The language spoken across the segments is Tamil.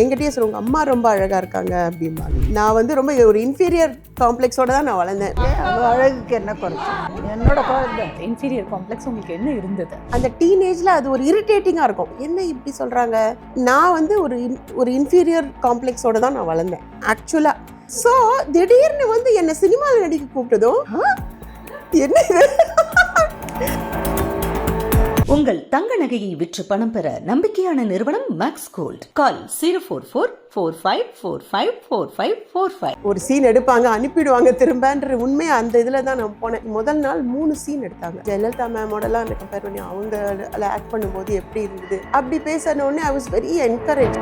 என்கிட்டயே சொல்லுவாங்க அம்மா ரொம்ப அழகாக இருக்காங்க அப்படிம்பாங்க. நான் வந்து ரொம்ப ஒரு இன்ஃபீரியர் காம்ப்ளெக்ஸோட தான் நான் வளர்ந்தேன். அழகுக்கு என்ன குறைச்சி என்னோட குழந்தை இன்ஃபீரியர் காம்ப்ளெக்ஸ் உங்களுக்கு என்ன இருந்தது? அந்த டீனேஜில் அது ஒரு இரிட்டேட்டிங்காக இருக்கும். என்ன இப்படி சொல்கிறாங்க? நான் வந்து ஒரு இன்ஃபீரியர் காம்ப்ளெக்ஸோட தான் நான் வளர்ந்தேன் ஆக்சுவலாக. ஸோ திடீர்னு வந்து என்னை சினிமாவில் நடிக்க கூப்பிட்டதும் என்ன உங்கள் தங்க நகையை விற்று பணம் பெற நம்பிக்கையான நிறுவனம் மேக்ஸ் கோல்ட். கால் 04445454545. ஒரு சீன் எடுப்பாங்க, அனுப்பிடுவாங்க திரும்பன்ற உண்மையை அந்த இதில் தான் நான் போனேன். முதல் நாள் 3 சீன் எடுத்தாங்க. ஜெயலலிதா மேமோடலாம் எனக்கு கம்பேர் பண்ணி அவங்க ஆக்ட் பண்ணும்போது எப்படி இருந்தது அப்படி பேசினோடனே ஐ வாஸ் வெரி என்கரேஜ்.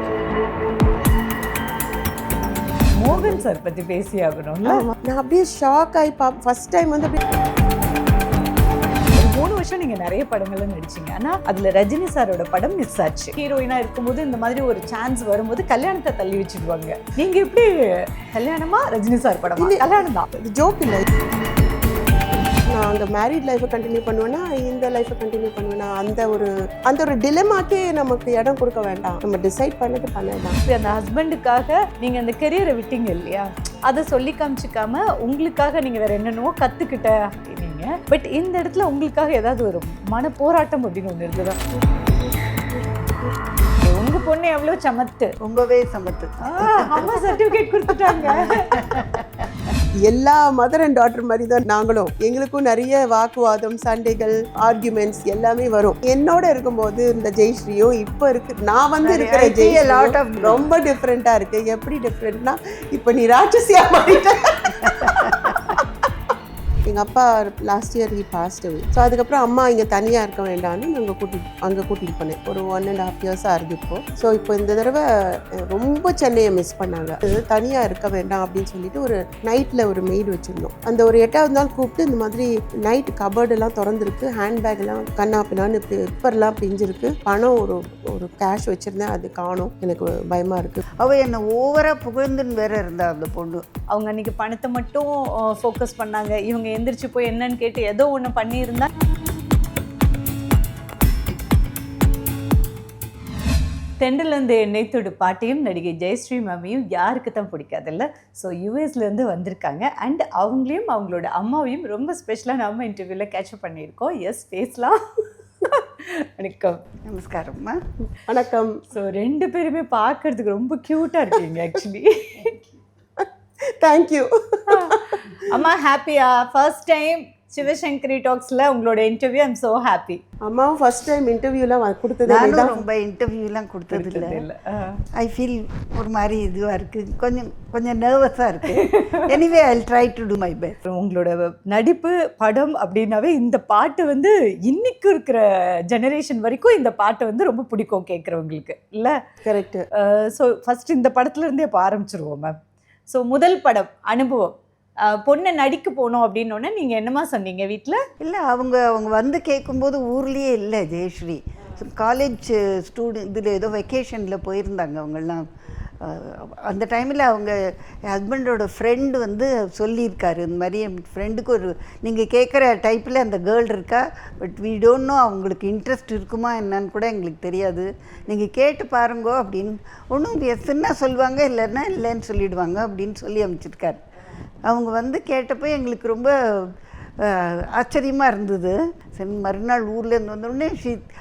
மோகன் சார் பற்றி பேசியாகணும்ல. நான் அப்படியே ஷாக் ஆகி ஃபர்ஸ்ட் டைம் வந்து அப்படியே 3 வருஷம் நீங்க நிறைய படங்கள்ல நடிச்சீங்க. ஆனா அதுல ரஜினி சாரோட படம் மிஸ் ஆச்சு. ஹீரோயினா இருக்கும்போது இந்த மாதிரி ஒரு சான்ஸ் வரும்போது கல்யாணத்தை தள்ளி வச்சிடுவாங்க. நீங்க எப்படி கல்யாணமா ரஜினி சார் படம்? கல்யாணம் தான், இது ஜோக் இல்லை. நான் அங்கே மேரிட் லைஃப்பை கண்டினியூ பண்ணுவேன்னா இந்த லைஃப்பை கண்டினியூ பண்ணுவேன்னா அந்த ஒரு டிலமாக்கே நமக்கு இடம் கொடுக்க வேண்டாம். நம்ம டிசைட் பண்ணிட்டு பண்ணலாம். அந்த ஹஸ்பண்டுக்காக நீங்க அந்த கெரியரை விட்டீங்க இல்லையா, அதை சொல்லி காமிச்சிக்காம உங்களுக்காக நீங்க வேற என்னென்னவோ கத்துக்கிட்ட அப்படின்னீங்க. பட் இந்த இடத்துல உங்களுக்காக ஏதாவது ஒரு மன போராட்டம் அப்படின்னு ஒன்று இருக்குதா? உங்க பொண்ணு எவ்வளவு சமத்து, ரொம்பவே சமத்து. அம்மா சர்டிபிகேட் கொடுத்துட்டாங்க. எல்லா மதர் அண்ட் டாட்டர் மாதிரி தான் நாங்களும். எங்களுக்கும் நிறைய வாக்குவாதம், சண்டைகள், ஆர்குமெண்ட்ஸ் எல்லாமே வரும். என்னோட இருக்கும்போது இந்த ஜெயஸ்ரீயும் இப்போ இருக்கு, நான் வந்து இருக்கிற ஜெயஸ்ரீ ரொம்ப டிஃப்ரெண்டா இருக்கு. எப்படி டிஃப்ரெண்ட்னா இப்போ நீ ராட்சசியா மாறிட்ட. எங்கள் அப்பா last year he past away. So அதுக்கப்புறம் அம்மா இங்கே தனியாக இருக்க வேண்டாம்னு நாங்கள் கூட்டிகிட்டு போனேன். ஒரு 1.5 இயர்ஸாக இருக்கு இப்போ. ஸோ இப்போ இந்த தடவை ரொம்ப சென்னையை மிஸ் பண்ணாங்க. தனியாக இருக்க வேண்டாம் அப்படின்னு சொல்லிட்டு ஒரு நைட்டில் ஒரு மெய்டு வச்சுருந்தோம். அந்த ஒரு 8வது நாள் கூப்பிட்டு இந்த மாதிரி நைட் கபர்டெல்லாம் திறந்துருக்கு, ஹேண்ட்பேக்லாம் கண்ணாப்பினான்னு பேப்பர்லாம் பிஞ்சிருக்கு, பணம் ஒரு கேஷ் வச்சுருந்தேன், அது காணும். எனக்கு பயமாக இருக்குது. அவள் என்னை ஓவராக புகழ்ந்துன்னு வேற இருந்தா அந்த பொண்ணு. அவங்க அன்னைக்கு பணத்தை மட்டும் ஃபோக்கஸ் பண்ணாங்க. இவங்க எந்திரிச்சு போய் என்னன்னு கேட்டு ஏதோ ஒன்று பண்ணியிருந்தா. தெண்டலேருந்து எண்ணெய் தொடு பாட்டியும் நடிகை ஜெயஸ்ரீ மேமையும் யாருக்கு தான் பிடிக்காதில்ல. ஸோ யூஎஸ்லேருந்து வந்திருக்காங்க. அண்ட் அவங்களையும் அவங்களோட அம்மாவையும் ரொம்ப ஸ்பெஷலாக நம்ம இன்டர்வியூவில் கேட்சப் பண்ணியிருக்கோம். எஸ், பேசலாம். வணக்கம். நமஸ்காரம்மா. வணக்கம். ஸோ 2 பேருமே பார்க்கறதுக்கு ரொம்ப க்யூட்டாக இருக்கீங்க ஆக்சுவலி. தேங்க்யூ. அம்மா ஹாப்பியா? ஃபர்ஸ்ட் டைம் சிவசங்கரி டாக்ஸில் உங்களோட இன்டர்வியூ. I'm so happy. அம்மாவும் ஃபர்ஸ்ட் டைம் இன்டர்வியூலாம் கொடுத்தது. நானும் ரொம்ப இன்டர்வியூலாம் கொடுத்ததில்லை. ஐ ஃபீல் ஒரு மாதிரி இதுவாக இருக்குது, கொஞ்சம் நர்வஸாக இருக்குது. Anyway I will try to do my best. உங்களோட நடிப்பு படம் அப்படின்னாவே இந்த பாட்டு வந்து இன்னைக்கு இருக்கிற ஜெனரேஷன் வரைக்கும் இந்த பாட்டை வந்து ரொம்ப பிடிக்கும் கேட்குறவங்களுக்கு இல்லை? கரெக்டு. ஸோ ஃபர்ஸ்ட் இந்த படத்துலேருந்தே இப்போ ஆரம்பிச்சிருவோம் மேம். ஸோ முதல் படம் அனுபவம், பொண்ணை நடிக்க போனோம் அப்படின்னோடனே நீங்கள் என்னமா சொன்னீங்க வீட்டில்? இல்லை, அவங்க வந்து கேட்கும்போது ஊர்லேயே இல்லை ஜெயஸ்ரீ. காலேஜ் ஸ்டூடெண்ட் இதில் ஏதோ வெக்கேஷனில் போயிருந்தாங்க அவங்கெல்லாம். அந்த டைமில் அவங்க ஹஸ்பண்டோட ஃப்ரெண்டு வந்து சொல்லியிருக்காரு, இந்த மாதிரி என் ஃப்ரெண்டுக்கு ஒரு நீங்கள் கேட்குற டைப்பில் அந்த கேர்ள் இருக்கா, பட் வி டோன்ட் நோ அவங்களுக்கு இன்ட்ரெஸ்ட் இருக்குமா என்னன்னு கூட எங்களுக்கு தெரியாது, நீங்கள் கேட்டு பாருங்கோ அப்படின்னு. ஒன்றும் எஸ்ன்னா சொல்லுவாங்க, இல்லைன்னா இல்லைன்னு சொல்லிவிடுவாங்க அப்படின்னு சொல்லி அமைச்சிருக்காரு. அவங்க வந்து கேட்டப்போ எங்களுக்கு ரொம்ப ஆச்சரியமாக இருந்தது. சரி, மறுநாள் ஊர்லேருந்து வந்தோடனே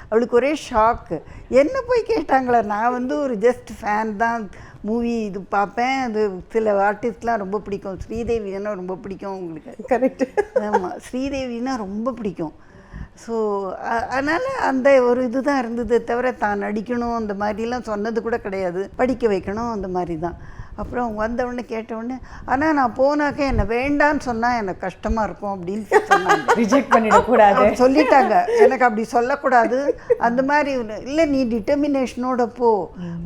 அவளுக்கு ஒரே ஷாக்கு. என்ன போய் கேட்டாங்களா? நான் வந்து ஒரு ஜஸ்ட் ஃபேன் தான், மூவி இது பார்ப்பேன், அது சில ஆர்டிஸ்ட்லாம் ரொம்ப பிடிக்கும், ஸ்ரீதேவினா ரொம்ப பிடிக்கும் உங்களுக்கு. கரெக்டு. ஆமாம், ஸ்ரீதேவினா ரொம்ப பிடிக்கும். ஸோ அதனால் அந்த ஒரு இது தான் இருந்தது தவிர தான் நடிக்கணும் அந்த மாதிரிலாம் சொன்னது கூட கிடையாது. படிக்க வைக்கணும் அந்த மாதிரி தான். அப்புறம் வந்தவுடனே கேட்டவுடனே, ஆனால் நான் போனாக்க என்னை வேண்டான்னு சொன்னால் எனக்கு கஷ்டமாக இருக்கும் அப்படின்னு சொன்னாங்க. ரிஜெக்ட் பண்ணிடக்கூடாது சொல்லிட்டாங்க. எனக்கு அப்படி சொல்லக்கூடாது, அந்த மாதிரி இல்லை, நீ டிட்டர்மினேஷனோட போ,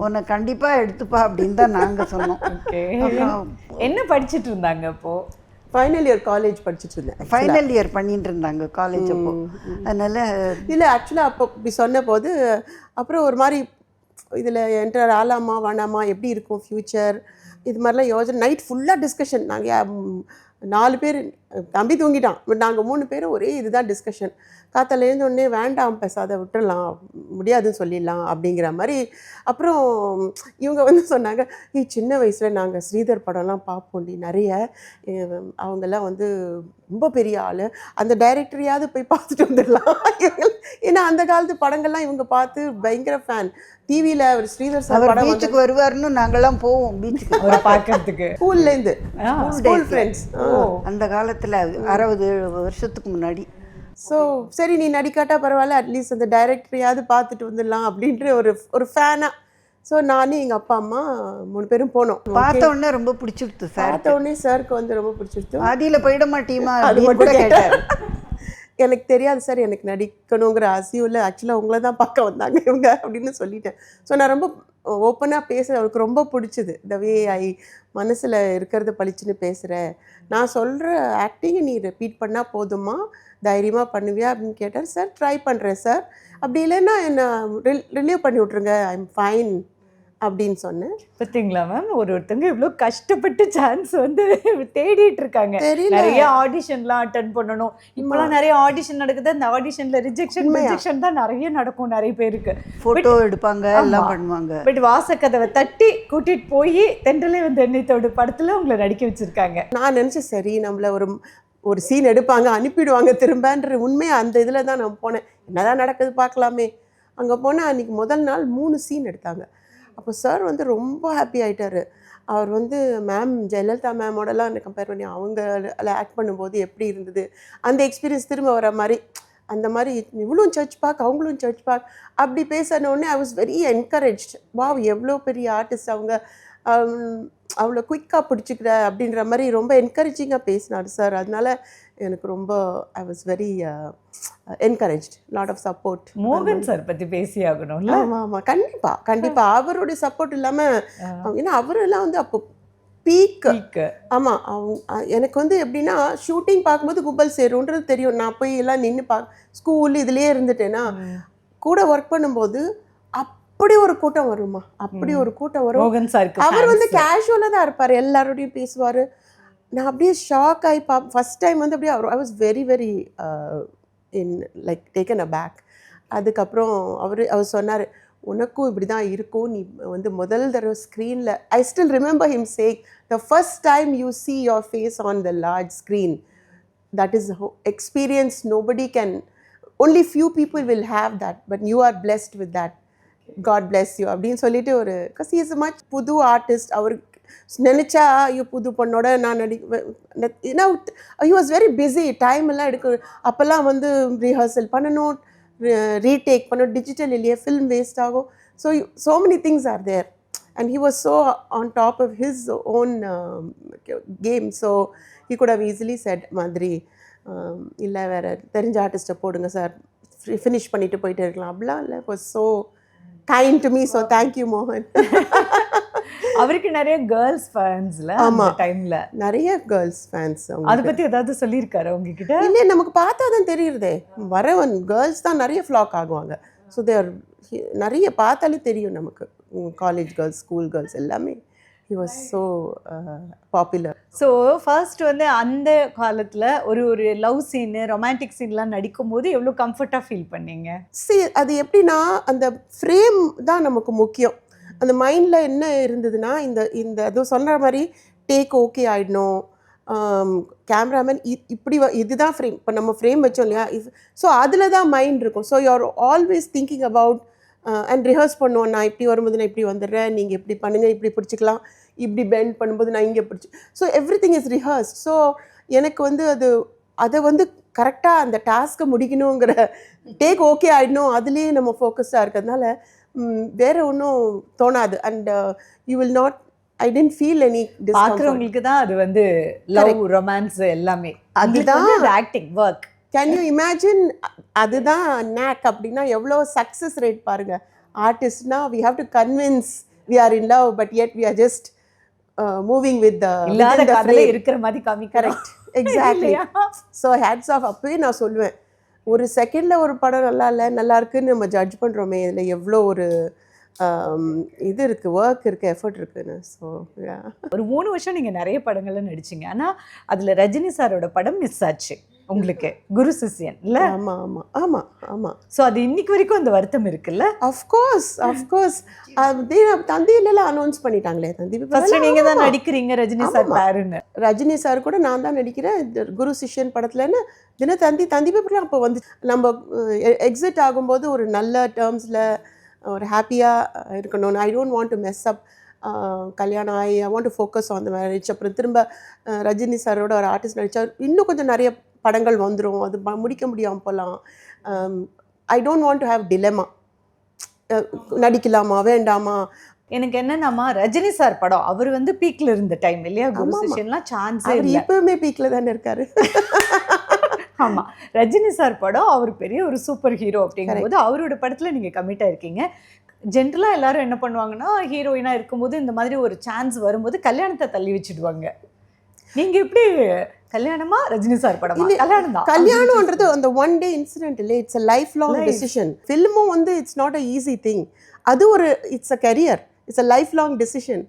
உன்னை கண்டிப்பாக எடுத்துப்பா அப்படின்னு தான் நாங்கள் சொன்னோம். என்ன படிச்சுட்டு இருந்தாங்க அப்போது? ஃபைனல் இயர் காலேஜ் படிச்சுட்டு இருந்தேன். ஃபைனல் இயர் பண்ணிட்டு இருந்தாங்க காலேஜ் அப்போ. அதனால் இல்லை, ஆக்சுவலாக அப்போ இப்படி சொன்ன போது அப்புறம் ஒரு மாதிரி இதில் என்டர் ஆளாமா வேணாமா, எப்படி இருக்கும் ஃப்யூச்சர், இது மாதிரிலாம் யோசனை. நைட் ஃபுல்லாக டிஸ்கஷன். நாங்கள் 4 பேர் தம்பி தூங்கிட்டான். பட் நாங்கள் 3 பேரும் ஒரே இதுதான் டிஸ்கஷன். காத்தால எழுந்தோடனே வேண்டாம் பெசாத விட்டுடலாம், முடியாதுன்னு சொல்லிடலாம் அப்படிங்கிற மாதிரி. அப்புறம் இவங்க வந்து சொன்னாங்க, சின்ன வயசில் நாங்கள் ஸ்ரீதர் படம்லாம் பார்ப்போண்டி நிறைய, அவங்கெல்லாம் வந்து ரொம்ப பெரிய ஆள், அந்த டைரக்டரையாவது போய் பார்த்துட்டு வந்துடலாம். ஏன்னா அந்த காலத்து படங்கள்லாம் இவங்க பார்த்து பயங்கர ஃபேன். டிவியில் அவர் ஸ்ரீதர் சார் படம் பீச்சுக்கு வருவாருன்னு நாங்கெல்லாம் போவோம் பீச்சுக்கு அவரை பார்க்கறதுக்கு. ஸ்கூல்லேருந்து ஸ்கூல் ஃப்ரெண்ட்ஸ் அந்த காலத்தில் 60-70 வருஷத்துக்கு முன்னாடி. ஸோ சரி நீ நடிக்காட்டா பரவாயில்ல, அட்லீஸ்ட் அந்த டைரக்டரையாவது பார்த்துட்டு வந்துடலாம் அப்படின்ற ஒரு ஃபேனாக. ஸோ நானும் எங்கள் அப்பா அம்மா 3 பேரும் போனோம். பார்த்த உடனே ரொம்ப பிடிச்சிருச்சு சார். பார்த்த உடனே சாருக்கு வந்து ரொம்ப பிடிச்சிருச்சு. ஆதியில் போயிட மாட்டீமா அது அப்படின்னு மட்டும் கூட கேட்டார். எனக்கு தெரியாது சார், எனக்கு நடிக்கணுங்கிற ஆசையும் இல்லை, ஆக்சுவலாக உங்களை தான் பார்க்க வந்தாங்க இவங்க அப்படின்னு சொல்லிட்டேன். ஸோ நான் ரொம்ப ஓப்பனாக பேசுகிறேன். அவருக்கு ரொம்ப பிடிச்சிது த வே ஐ மனசில் இருக்கிறத பளிச்சுன்னு பேசுகிறேன். நான் சொல்கிற ஆக்டிங்கை நீ ரிப்பீட் பண்ணால் போதுமா, தைரியமாக பண்ணுவியா அப்படின்னு கேட்டார். சார் ட்ரை பண்ணுறேன் சார், அப்படி இல்லைன்னா என்னை ரிலீவ் பண்ணி விட்ருங்க, ஐ எம் ஃபைன் அப்படின்னு சொன்னேன். பார்த்தீங்களா மேம், ஒருத்தங்க இவ்வளோ கஷ்டப்பட்டு சான்ஸ் வந்து தேடிட்டு இருக்காங்க. தெரியல. நிறைய ஆடிஷன்லாம் அட்டன் பண்ணணும். இப்போலாம் நிறைய ஆடிஷன் நடக்குது. அந்த ஆடிஷனில் ரிஜெக்ஷன் தான் நிறைய நடக்கும் நிறைய பேருக்கு. ஃபோட்டோ எடுப்பாங்க, எல்லாம் பண்ணுவாங்க. பட் வாசக்கதவை தட்டி கூட்டிட்டு போய் தென்றலே வந்து எண்ணெய்த்தோடு படத்தில் உங்களை நடிக்க வச்சிருக்காங்க. நான் நினச்சேன் சரி நம்மளை ஒரு சீன் எடுப்பாங்க அனுப்பிடுவாங்க திரும்பன்ற உண்மையாக அந்த இதில் தான் நான் போனேன். என்னதான் நடக்குது பார்க்கலாமே. அங்கே போனால் அன்றைக்கி முதல் நாள் 3 சீன் எடுத்தாங்க. அப்போ சார் வந்து ரொம்ப ஹாப்பி ஆகிட்டார். அவர் வந்து மேம் ஜெயலலிதா மேமோடலாம் என்னை கம்பேர் பண்ணி அவங்க ஆக்ட் பண்ணும்போது எப்படி இருந்தது அந்த எக்ஸ்பீரியன்ஸ் திரும்ப வர மாதிரி, அந்த மாதிரி இவ்வளோ சர்ச் பார்க் அவங்களும் சர்ச் பார்க் அப்படி பேசினோடனே I was very encouraged. Wow எவ்வளோ பெரிய ஆர்டிஸ்ட் அவங்க, அவ்வளோ குயிக்காக பிடிச்சிக்கிற அப்படின்ற மாதிரி ரொம்ப என்கரேஜிங்காக பேசினார் சார். அதனால எனக்கு ரொம்ப I was very encouraged, lot of support. மோகன் சார் பற்றி பேசி ஆகணும்ல. ஆமாம் ஆமாம், கண்டிப்பாக அவருடைய சப்போர்ட் இல்லாமல், ஏன்னா அவரெல்லாம் வந்து அப்போ பீக்கு. ஆமாம், எனக்கு வந்து எப்படின்னா ஷூட்டிங் பார்க்கும்போது கும்பல் சேருன்றது தெரியும். நான் போய் எல்லாம் நின்று ஸ்கூல் இதுலேயே இருந்துட்டேன்னா கூட ஒர்க் பண்ணும்போது அப்படி ஒரு கூட்டம் வருமா, அப்படி ஒரு கூட்டம் வரும். மோகன் சார் அவர் வந்து கேஷுவலாக தான் இருப்பார், எல்லாரோடையும் பேசுவார். நான் அப்படியே ஷாக் ஆகி ஃபஸ்ட் டைம் வந்து அப்படியே I was very very in like taken aback. அதுக்கப்புறம் அவர் சொன்னார், உனக்கும் இப்படி தான் இருக்கும், நீ வந்து முதல் தடவை ஸ்க்ரீனில், I still remember him saying, the first time you see your face on the large screen, that is experience nobody can, only few people will have that, but you are blessed with that, God bless you அப்படின்னு சொல்லிட்டு ஒரு, because he is a much புது ஆர்டிஸ்ட். அவர் நினச்சா ஐயோ புது பொண்ணோட நான் ஏன்னா he was very busy, time எல்லாம் அப்போல்லாம் வந்து ரிஹர்சல் பண்ணணும், ரீடேக் பண்ணணும், டிஜிட்டல் இல்லையே, ஃபில்ம் வேஸ்ட் ஆகும். So many things are there and he was so on top of his own game, so he could have easily said மாதிரி இல்லை வேறு தெரிஞ்ச ஆர்டிஸ்ட்டை போடுங்க சார், ஃபினிஷ் பண்ணிட்டு போயிட்டே இருக்கலாம். அப்படிலாம் இல்லை, was so kind to me, so thank you மோகன். அவருக்கு நிறைய கேர்ள்ஸ் ஃபேன்ஸ்ல அந்த டைம்ல நிறைய கேர்ள்ஸ் ஃபேன்ஸ். அதை பத்தி ஏதாவது சொல்லியிருக்காரு உங்ககிட்ட? இல்லையே, நமக்கு பார்த்தா தான் தெரியுறதே, வரவன் கேர்ள்ஸ் தான் நிறைய ஃப்ளாக் ஆகுவாங்க. ஸோ தேர் நிறைய பார்த்தாலே தெரியும் நமக்கு, காலேஜ் கேர்ள்ஸ், ஸ்கூல் கேர்ள்ஸ் எல்லாமே. he was so popular. So first வந்து அந்த காலத்தில் ஒரு லவ் சீனு, ரொமான்டிக் சீன்லாம் நடிக்கும் போது எவ்வளோ கம்ஃபர்ட்டாக ஃபீல் பண்ணீங்க? அது எப்படின்னா அந்த ஃப்ரேம் தான் நமக்கு முக்கியம். அந்த மைண்டில் என்ன இருந்ததுன்னா, இந்த அதுவும் சொல்கிற மாதிரி டேக் ஓகே ஆகிடணும், கேமராமேன் இப்படி இதுதான் ஃப்ரேம், இப்போ நம்ம ஃப்ரேம் வச்சோம் இல்லையா, ஸோ அதில் தான் மைண்ட் இருக்கும். So you are always thinking about and rehearse பண்ணுவோம், நான் இப்படி வரும்போது நான் இப்படி வந்துடுறேன், நீங்கள் இப்படி பண்ணுங்கள், இப்படி பிடிச்சிக்கலாம், இப்படி பெண்ட் பண்ணும்போது நான் இங்கே பிடிச்சி, so every thing is rehearsed. So எனக்கு வந்து அதை வந்து கரெக்டாக அந்த டாஸ்க்கை முடிக்கணுங்கிற, டேக் ஓகே ஆகிடணும், அதுலேயே நம்ம ஃபோக்கஸ்டாக இருக்கிறதுனால வேறு ஒன்றும் தோணாது. And you will not, I tend feel any discomfort. பார்க்குறவங்களுக்கு தான் அது வந்து லவ், ரொமான்ஸ் எல்லாமே, அதுதான் acting work. Can you imagine? அதுதான் நேக் அப்படின்னா எவ்வளோ சக்ஸஸ் ரேட் பாருங்கள். ஆர்டிஸ்ட்னா we have to convince we are in love, but yet we are just moving with the இல்லாத கதையில இருக்கிற மாதிரி காமி. Correct, exactly. So hats off. அப்போயே நான் சொல்லுவேன், ஒரு செகண்டில் ஒரு படம் நல்லா இல்லை நல்லா இருக்குன்னு நம்ம ஜட்ஜ் பண்ணுறோமே, இதில் எவ்வளோ ஒரு இது இருக்குது, ஒர்க் இருக்குது, எஃபர்ட் இருக்குன்னு. ஸோ ஒரு 3 வருஷம் நீங்கள் நிறைய படங்கள்ல நடிச்சிங்க. ஆனால் அதில் ரஜினி சாரோட படம் மிஸ் ஆச்சு உங்களுக்கு, குரு சிஷ்யன் இல்லை? ஆமாம் ஆமாம் ஆமாம் ஆமாம். ஸோ அது இன்னைக்கு வரைக்கும் அந்த வருத்தம் இருக்குல்ல? அஃப்கோர்ஸ் தந்தியிலலாம் அனௌன்ஸ் பண்ணிட்டாங்களே, தந்தி ஃபர்ஸ்ட் நீங்கள் தான் நடிக்கிறீங்க ரஜினி சார் பேருன்னு. ரஜினி சார் கூட நான் தான் நடிக்கிறேன் குரு சிஷ்யன் படத்துலன்னு தந்தி பேப்பர்லாம் அப்போ வந்து நம்ம எக்ஸிட் ஆகும்போது ஒரு நல்ல டேர்ம்ஸில் ஒரு ஹாப்பியாக இருக்கணும். ஐ டோன்ட் வாண்ட் டு மெஸ் அப் கல்யாணம் ஆகி ஐ want to focus on the marriage. அப்புறம் திரும்ப ரஜினி சாரோட ஒரு ஆர்டிஸ்ட் நடித்தா இன்னும் கொஞ்சம் நிறைய படங்கள் வந்துடும், அது முடிக்க முடியாமல் போகலாம். I don't want to have dilemma, நடிக்கலாமா வேண்டாமா. எனக்கு என்னன்னாமா ரஜினி சார் படம் அவர் வந்து பீக்ல இருந்த டைம் இல்லையா, குரு சிஷ்யன்லாம் சான்ஸே இல்லை. இப்பவுமே பீக்ல தானே இருக்காரு. ஆமா, ரஜினி சார் படம் அவர் பெரிய ஒரு சூப்பர் ஹீரோ அப்படிங்கும்போது அவரோட படத்துல நீங்க கமிட் ஆயிருக்கீங்க. ஜென்ரலா எல்லாரும் என்ன பண்ணுவாங்கன்னா ஹீரோயினா இருக்கும்போது இந்த மாதிரி ஒரு சான்ஸ் வரும்போது கல்யாணத்தை தள்ளி வச்சிடுவாங்க. நீங்க எப்படி கல்யாணமா ரஜினி சார் படமா? கல்யாணம் தான். கல்யாணம்ன்றது அந்த ஒன் டே இன்சிடென்ட் இல்லை, it's a life long decision. ஃபில்மும் வந்து it's not a easy thing. அது ஒரு it's a career, it's a life long decision.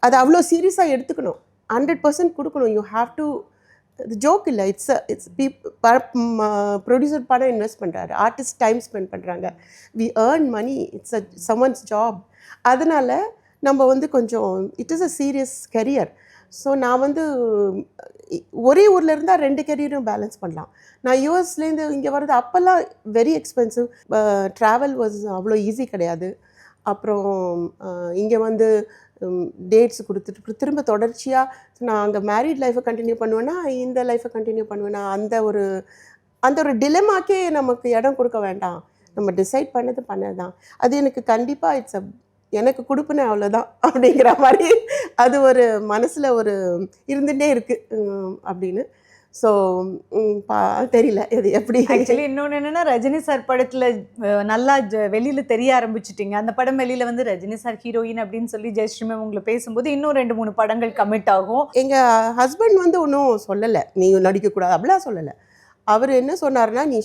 அது அவ்வளோ சீரியஸாக எடுத்துக்கணும், 100% கொடுக்கணும். யூ ஹாவ் டு, இது ஜோக் இல்லை, இட்ஸ் ப்ரொடியூசர் படம் இன்வெஸ்ட் பண்ணுறாரு, ஆர்டிஸ்ட் டைம் ஸ்பெண்ட் பண்ணுறாங்க, we earn money, it's a summons job. அதனால் நம்ம வந்து கொஞ்சம் it is a serious career. So நான் வந்து ஒரே ஊரில் இருந்தால் 2 கரியரும் பேலன்ஸ் பண்ணலாம். நான் யூஎஸ்லேருந்து இங்கே வர்றது அப்போல்லாம் வெரி எக்ஸ்பென்சிவ், ட்ராவல் வாஸ் அவ்வளோ ஈஸி கிடையாது. அப்புறம் இங்கே வந்து டேட்ஸ் கொடுத்துட்டு திரும்ப தொடர்ச்சியாக நான் அங்கே மேரிட் லைஃப்பை கண்டினியூ பண்ணுவேன்னா இந்த லைஃப்பை கண்டினியூ பண்ணுவேன்னா அந்த ஒரு டிலெமாக்கே நமக்கு இடம் கொடுக்க வேண்டாம். நம்ம டிசைட் பண்ணது தான். அது எனக்கு கண்டிப்பாக எனக்கு கொடுப்புனே அவ்வளோதான் அப்படிங்கிற மாதிரி அது ஒரு மனசில் ஒரு இருந்துகிட்டே இருக்குது அப்படின்னு. ஸோ தெரியல இது எப்படி. ஆக்சுவலி இன்னொன்று என்னென்னா ரஜினி சார் படத்தில் நல்லா வெளியில் தெரிய ஆரம்பிச்சிட்டிங்க. அந்த படம் வெளியில் வந்து ரஜினி சார் ஹீரோயின் அப்படின்னு சொல்லி ஜெயஸ்ரீ மேம் உங்களை பேசும்போது இன்னும் 2-3 படங்கள் கமிட் ஆகும். எங்கள் ஹஸ்பண்ட் வந்து ஒன்றும் சொல்லலை, நீ நடிக்கக்கூடாது அப்படிலாம் சொல்லலை. அவர் என்ன சொன்னார்னா, நீ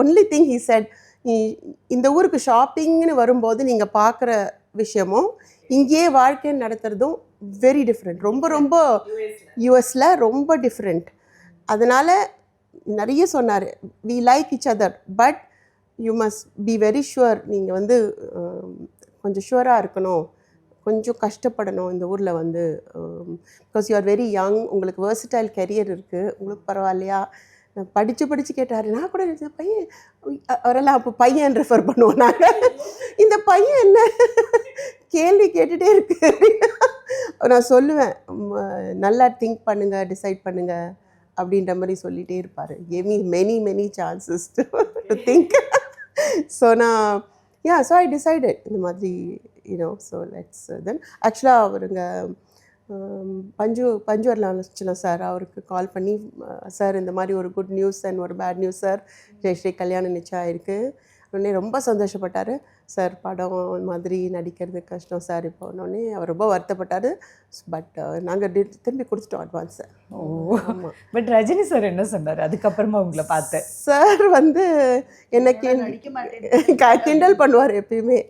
ஒன்லி திங் ஹி செட், நீ இந்த ஊருக்கு ஷாப்பிங்னு வரும்போது நீங்கள் பார்க்குற விஷயமும் இங்கேயே வாழ்க்கை நடத்துறதும் வெரி டிஃப்ரெண்ட். ரொம்ப யூஎஸில் ரொம்ப டிஃப்ரெண்ட். அதனால் நிறைய சொன்னார், we like each other but you must be very sure. நீங்கள் வந்து கொஞ்சம் ஷுவராக இருக்கணும், கொஞ்சம் கஷ்டப்படணும் இந்த ஊரில் வந்து, because you are very young, உங்களுக்கு வேர்சடைல் கெரியர் இருக்குது, உங்களுக்கு பரவாயில்லையா. நான் படித்து கேட்டார். நான் கூட இந்த பையன் அவரெல்லாம் அப்போ பையன் ரெஃபர் பண்ணுவோம் நாங்கள், இந்த பையன் என்ன கேள்வி கேட்டுகிட்டே இருக்கு. நான் சொல்லுவேன், நல்லா திங்க் பண்ணுங்கள், டிசைட் பண்ணுங்கள் அப்படின்ற மாதிரி சொல்லிகிட்டே இருப்பார். give me many chances to think. So நான் ஸோ ஐ டிசைடட் இந்த மாதிரி ஸோ லெட்ஸ் தென். ஆக்சுவலாக அவருங்க பஞ்சு வரலாம் சார், அவருக்கு கால் பண்ணி, சார் இந்த மாதிரி ஒரு குட் நியூஸ் அண்ட் ஒரு பேட் நியூஸ் சார், ஜெயஸ்ரீ கல்யாணம் நிச்சயம் ஆயிருக்கு. உடனே ரொம்ப சந்தோஷப்பட்டார். சார் படம் மாதிரி நடிக்கிறது கஷ்டம் சார் இப்போ. உடனே அவர் ரொம்ப வருத்தப்பட்டார். பட் நாங்கள் திரும்பி கொடுத்துட்டோம் அட்வான்ஸை. ஓ, பட் ரஜினி சார் என்ன சொன்னார் அதுக்கப்புறமா உங்களை பார்த்து? சார் வந்து என்ன கிண்டல் பண்ணுவார் எப்பயுமே,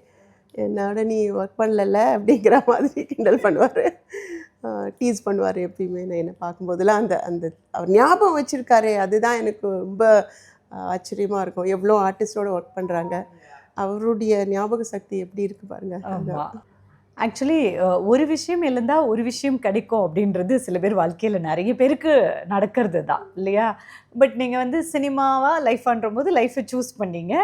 என்னோட நீ ஒர்க் பண்ணல அப்படிங்கிற மாதிரி கிண்டல் பண்ணுவார், டீஸ் பண்ணுவார் எப்பயுமே. நான் என்னை பார்க்கும்போதெல்லாம் அந்த அவர் ஞாபகம் வச்சுருக்காரு, அதுதான் எனக்கு ரொம்ப ஆச்சரியமாக இருக்கும். எவ்வளோ ஆர்டிஸ்டோட ஒர்க் பண்ணுறாங்க, அவருடைய ஞாபக சக்தி எப்படி இருக்குது பாருங்கள். ஆக்சுவலி ஒரு விஷயம் இருந்தால் ஒரு விஷயம் கிடைக்கும் அப்படின்றது சில பேர் வாழ்க்கையில் நிறைய பேருக்கு நடக்கிறது தான் இல்லையா. பட் நீங்கள் வந்து சினிமாவாக லைஃப் பண்ணுற போது லைஃப்பை சூஸ் பண்ணீங்க.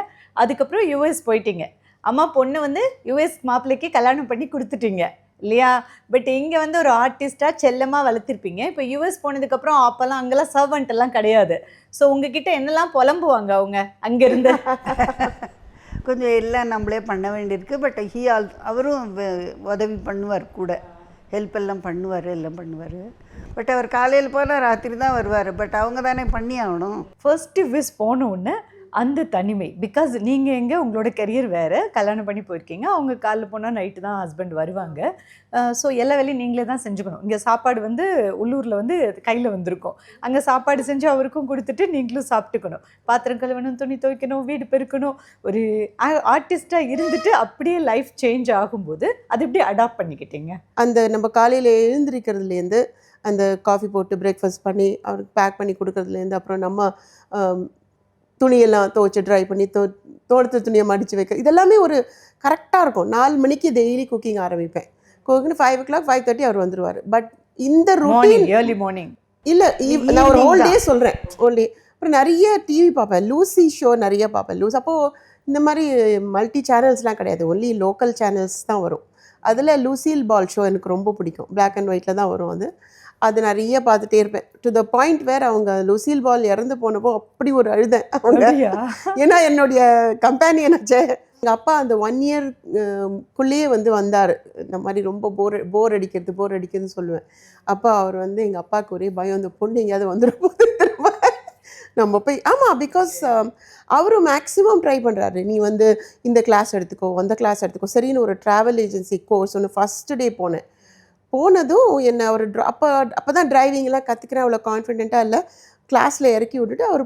அதுக்கப்புறம் யூஎஸ் போயிட்டீங்க. அம்மா பொண்ணு வந்து யூஎஸ் மாப்பிள்ளைக்கு கல்யாணம் பண்ணி கொடுத்துட்டீங்க இல்லையா. பட் இங்கே வந்து ஒரு ஆர்டிஸ்ட்டாக செல்லமாக வளர்த்துருப்பீங்க. இப்போ யூஎஸ் போனதுக்கப்புறம் அப்போல்லாம் அங்கெல்லாம் சர்வெண்ட் எல்லாம் கிடையாது. ஸோ உங்ககிட்ட என்னெல்லாம் புலம்புவாங்க அவங்க அங்கேருந்து? கொஞ்சம் எல்லாம் நம்மளே பண்ண வேண்டியிருக்கு. பட் அவரும் உதவி பண்ணுவார், கூட ஹெல்ப் எல்லாம் பண்ணுவார், எல்லாம் பண்ணுவார். பட் அவர் காலையில் போனால் ராத்திரி தான் வருவார். பட் அவங்க தானே பண்ணி ஆகணும். ஃபர்ஸ்ட் யூஎஸ் போன உடனே அந்த தனிமை, பிகாஸ் நீங்கள் எங்கே உங்களோட கெரியர் வேறு, கல்யாணம் பண்ணி போயிருக்கீங்க, அவங்க காலைல போனால் நைட்டு தான் ஹஸ்பண்ட் வருவாங்க. ஸோ எல்லா வேலையும் நீங்களே தான் செஞ்சுக்கணும். இங்கே சாப்பாடு வந்து உள்ளூரில் வந்து கையில் வந்திருக்கும், அங்கே சாப்பாடு செஞ்சு அவருக்கும் கொடுத்துட்டு நீங்களும் சாப்பிட்டுக்கணும், பாத்திரம் கழுவணும், துணி துவைக்கணும், வீடு பெருக்கணும். ஒரு ஆர்டிஸ்டாக இருந்துட்டு அப்படியே லைஃப் சேஞ்ச் ஆகும்போது அது எப்படி அடாப்ட் பண்ணிக்கிட்டீங்க? அந்த நம்ம காலையில் எழுந்திரிக்கிறதுலேருந்து அந்த காஃபி போட்டு பிரேக்ஃபாஸ்ட் பண்ணி அவருக்கு பேக் பண்ணி கொடுக்கறதுலேருந்து, அப்புறம் நம்ம துணியெல்லாம் துவைச்சி ட்ரை பண்ணி தோட்டத்து துணியை மடித்து வைக்க, இதெல்லாமே ஒரு கரெக்டாக இருக்கும். 4 மணிக்கு டெய்லி குக்கிங் ஆரம்பிப்பேன். குக்கிங் 5 o'clock 5:30 அவர் வந்துடுவார். பட் இந்த ரொட்டீன் ஏர்லி மார்னிங் இல்லை, நான் ஒரு ஹோல் டே சொல்கிறேன், ஹோல் டே. அப்புறம் நிறைய டிவி பார்ப்பேன், லூசி ஷோ நிறைய பார்ப்பேன். அப்போது இந்த மாதிரி மல்டி சேனல்ஸ்லாம் கிடையாது, ஒன்லி லோக்கல் சேனல்ஸ் தான் வரும். அதில் லூசில் பால் ஷோ எனக்கு ரொம்ப பிடிக்கும், Black and Whiteல தான் வரும். அது நிறைய பார்த்துட்டே இருப்பேன். டு த பாயிண்ட் வேர் அவங்க லூசில் பால் இறந்து போனப்போ அப்படி ஒரு அழுதேன் அவங்க. ஏன்னா என்னுடைய கம்பேனியனாச்சே. எங்கள் அப்பா அந்த 1 yearக்குள்ளேயே வந்தார். இந்த மாதிரி ரொம்ப போர் அடிக்கிறதுன்னு சொல்லுவேன். அப்போ அவர் எங்கள் அப்பாவுக்கு ஒரே பயம், இந்த பொண்ணு எங்கேயாவது வந்துடும் போது நம்ம போய். ஆமாம், பிகாஸ் அவரும் மேக்ஸிமம் ட்ரை பண்ணுறாரு. நீ இந்த கிளாஸ் எடுத்துக்கோ, அந்த கிளாஸ் எடுத்துக்கோ. சரின்னு ஒரு ட்ராவல் ஏஜென்சி கோர்ஸ் ஒன்று ஃபஸ்ட்டு டே போனதும் என்னை அவர் அப்போ தான் டிரைவிங்லாம் கற்றுக்கிறேன். அவ்வளோ கான்ஃபிடென்ட்டாக இல்லை. கிளாஸில் இறக்கி விட்டுட்டு அவர்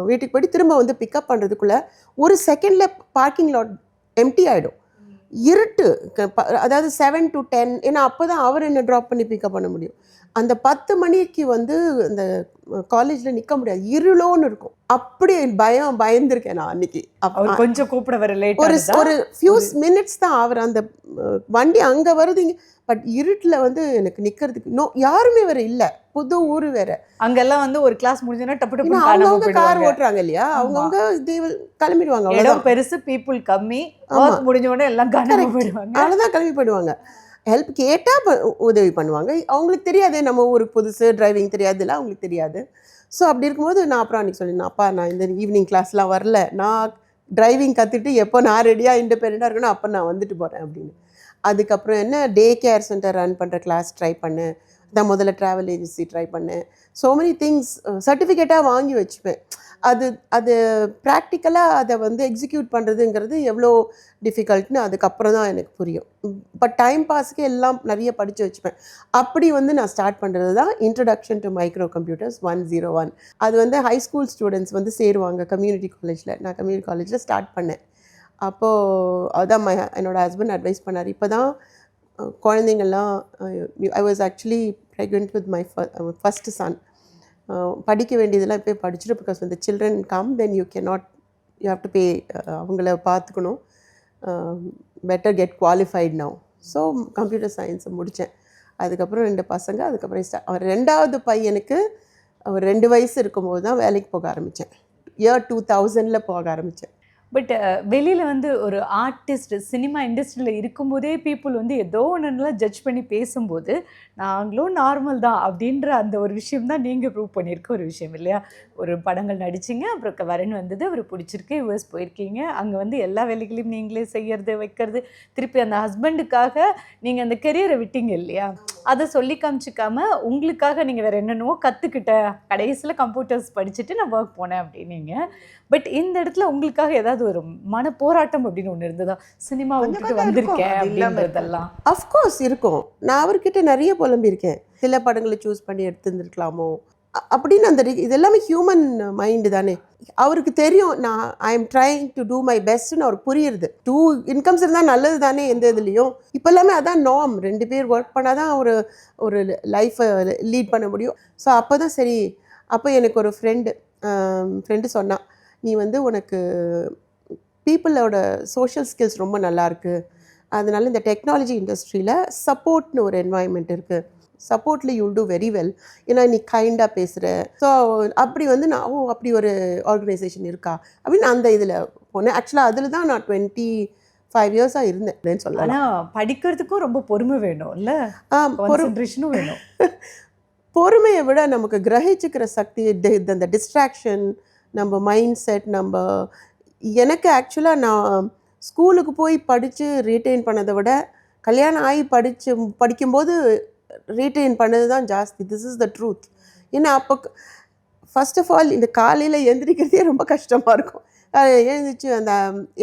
வீட்டுக்கு போய்ட்டு திரும்ப பிக்கப் பண்ணுறதுக்குள்ளே ஒரு செகண்டில் பார்க்கிங் லாட் எம்டி ஆகிடும். இருட்டு, அதாவது 7 to 10. ஏன்னா அப்போ தான் அவர் என்னை ட்ராப் பண்ணி பிக்கப் பண்ண முடியும். அந்த 10 மணிக்கு அந்த காலேஜில் நிற்க முடியாது, இருளோன்னு இருக்கும். அப்படி பயந்துருக்கேன் நான் அன்னைக்கு. கொஞ்சம் கூப்பிட வர லேட், ஒரு ஃபியூ மினிட்ஸ் தான் அவர் அந்த வண்டி அங்கே வருது. பட் இருட்டில் எனக்கு நிற்கிறதுக்கு யாருமே வேற இல்லை, புது ஊர் வேற. அங்கெல்லாம் ஒரு கிளாஸ் முடிஞ்சோன்னா டப்பு அவங்க கார் ஓட்டுறாங்க இல்லையா, அவங்கவுங்க கிளம்பிடுவாங்க. இடம் பெருசு, பீப்புள் கம்மி, முடிஞ்ச உடனே எல்லாம் போயிடுவாங்க. அவ்வளோதான் கிளம்பி போயிடுவாங்க. ஹெல்ப் கேட்டால் உதவி பண்ணுவாங்க. அவங்களுக்கு தெரியாது நம்ம ஊருக்கு புதுசு, டிரைவிங் தெரியாதுல்ல, அவங்களுக்கு தெரியாது. ஸோ அப்படி இருக்கும்போது நான் அப்புறம் அன்றைக்கி சொல்லியிருந்தேன், அப்பா நான் இந்த ஈவினிங் கிளாஸ்லாம் வரல, நான் டிரைவிங் கற்றுட்டு எப்போ நான் ரெடியாக இண்டிபெண்ட்டாக இருக்கணும் அப்போ நான் வந்துட்டு போகிறேன் அப்படின்னு. அதுக்கப்புறம் என்ன, டே கேர் சென்டர் ரன் பண்ணுற கிளாஸ் ட்ரை பண்ணேன். தான் முதல்ல ட்ராவல் ஏஜென்சி ட்ரை பண்ணேன். ஸோ மெனி திங்ஸ் சர்டிஃபிகேட்டாக வாங்கி வச்சுப்பேன். அது ப்ராக்டிக்கலாக அதை எக்ஸிக்யூட் பண்ணுறதுங்கிறது எவ்வளோ டிஃபிகல்ட்னு அதுக்கப்புறம் தான் எனக்கு புரியும். பட் டைம் பாஸுக்கு எல்லாம் நிறைய படித்து வச்சுப்பேன். அப்படி நான் ஸ்டார்ட் பண்ணுறது தான் இன்ட்ரடக்ஷன் டு மைக்ரோ கம்ப்யூட்டர்ஸ் 101. அது ஹை ஸ்கூல் ஸ்டூடெண்ட்ஸ் சேருவாங்க கம்யூனிட்டி காலேஜில். நான் கம்யூனிட்டி காலேஜில் ஸ்டார்ட் பண்ணேன். அப்போது அதுதான் என்னோடய ஹஸ்பண்ட் அட்வைஸ் பண்ணார். இப்போ தான் குழந்தைங்கள்லாம், I was actually pregnant with my first son. படிக்க வேண்டியதெல்லாம் இப்போ படிச்சுட்டு, because the children come then you have to pay, அவங்கள பார்த்துக்கணும். Better get qualified now. So computer சயின்ஸை முடித்தேன். அதுக்கப்புறம் 2 பசங்க. அதுக்கப்புறம் அவர் 2வது பையனுக்கு அவர் 2 வயசு இருக்கும்போது தான் வேலைக்கு போக ஆரம்பித்தேன். இயர் 2000 போக ஆரம்பித்தேன். பட் வெளியில் ஒரு ஆர்டிஸ்ட் சினிமா இண்டஸ்ட்ரியில் இருக்கும்போதே பீப்புள் ஏதோ ஒன்றுலாம் ஜட்ஜ் பண்ணி பேசும்போது நாங்களும் நார்மல் தான் அப்படின்ற அந்த ஒரு விஷயம் தான் நீங்கள் ப்ரூவ் பண்ணியிருக்க ஒரு விஷயம் இல்லையா? ஒரு படங்கள் நடிச்சிங்க, அப்புறம் வரன் வந்தது, அவர் பிடிச்சிருக்கு, யூஎஸ் போயிருக்கீங்க, அங்கே எல்லா வேலைகளையும் நீங்களே செய்யறது வைக்கிறது, திருப்பி அந்த ஹஸ்பண்டுக்காக நீங்கள் அந்த கெரியரை விட்டீங்க இல்லையா? அதை சொல்லி காமிச்சிக்காம உங்களுக்காக நீங்கள் வேறு என்னென்னவோ கற்றுக்கிட்டேன், கடைசியில் கம்ப்யூட்டர்ஸ் படிச்சுட்டு நான் ஒர்க் போனேன் அப்படின்னீங்க. பட் இந்த இடத்துல உங்களுக்காக ஏதாவது ஒரு மன போராட்டம் அப்படின்னு ஒன்று இருந்ததா? சினிமா விட்டுட்டு வந்திருக்கேன் அப்படின்றதெல்லாம் அஃப்கோர்ஸ் இருக்கும். நான் அவர்கிட்ட நிறைய புலம்பியிருக்கேன். சில படங்களை சூஸ் பண்ணி எடுத்துருந்துருக்கலாமோ அப்படின்னு. இது எல்லாமே ஹியூமன் மைண்டு தானே. அவருக்கு தெரியும் நான் I am trying to do my பெஸ்ட்னு அவருக்கு புரியுறது. 2 இன்கம்ஸ் இருந்தால் நல்லது தானே எந்த இதுலேயும். இப்போ எல்லாமே அதான் நார்ம். 2 பேர் ஒர்க் பண்ணால் தான் ஒரு லைஃப்பை லீட் பண்ண முடியும். ஸோ அப்போ தான் சரி. அப்போ எனக்கு ஒரு ஃப்ரெண்டு சொன்னான், நீ உனக்கு பீப்புளோட சோஷியல் ஸ்கில்ஸ் ரொம்ப நல்லாயிருக்கு, அதனால இந்த டெக்னாலஜி இண்டஸ்ட்ரியில் சப்போர்ட்னு ஒரு என்வாயன்மெண்ட் இருக்குது, சப்போர்ட்டில் யூல் டூ வெரி வெல், ஏன்னா நீ கைண்டாக பேசுகிற. ஸோ அப்படி நான் அப்படி ஒரு ஆர்கனைசேஷன் இருக்கா அப்படின்னு அந்த இதில் போனேன். ஆக்சுவலாக அதில் தான் நான் 25 இயர்ஸாக இருந்தேன் சொல்லலாம். ஆனால் படிக்கிறதுக்கும் ரொம்ப பொறுமை வேணும் இல்லை? கான்சன்ட்ரேஷனும் வேணும். பொறுமையை விட நமக்கு கிரகிச்சுக்கிற சக்தி, இந்த டிஸ்ட்ராக்ஷன், நம்ம மைண்ட் செட், எனக்கு ஆக்சுவலாக நான் ஸ்கூலுக்கு போய் படித்து ரீட்டைன் பண்ணதை விட கல்யாணம் ஆகி படிக்கும்போது ரீட்டைன் பண்ணது தான் ஜாஸ்தி. This is the truth. ஏன்னா அப்போ ஃபர்ஸ்ட் ஆஃப் ஆல் இந்த காலையில் எந்திரிக்கிறதே ரொம்ப கஷ்டமாக இருக்கும். எழுந்திரிச்சு அந்த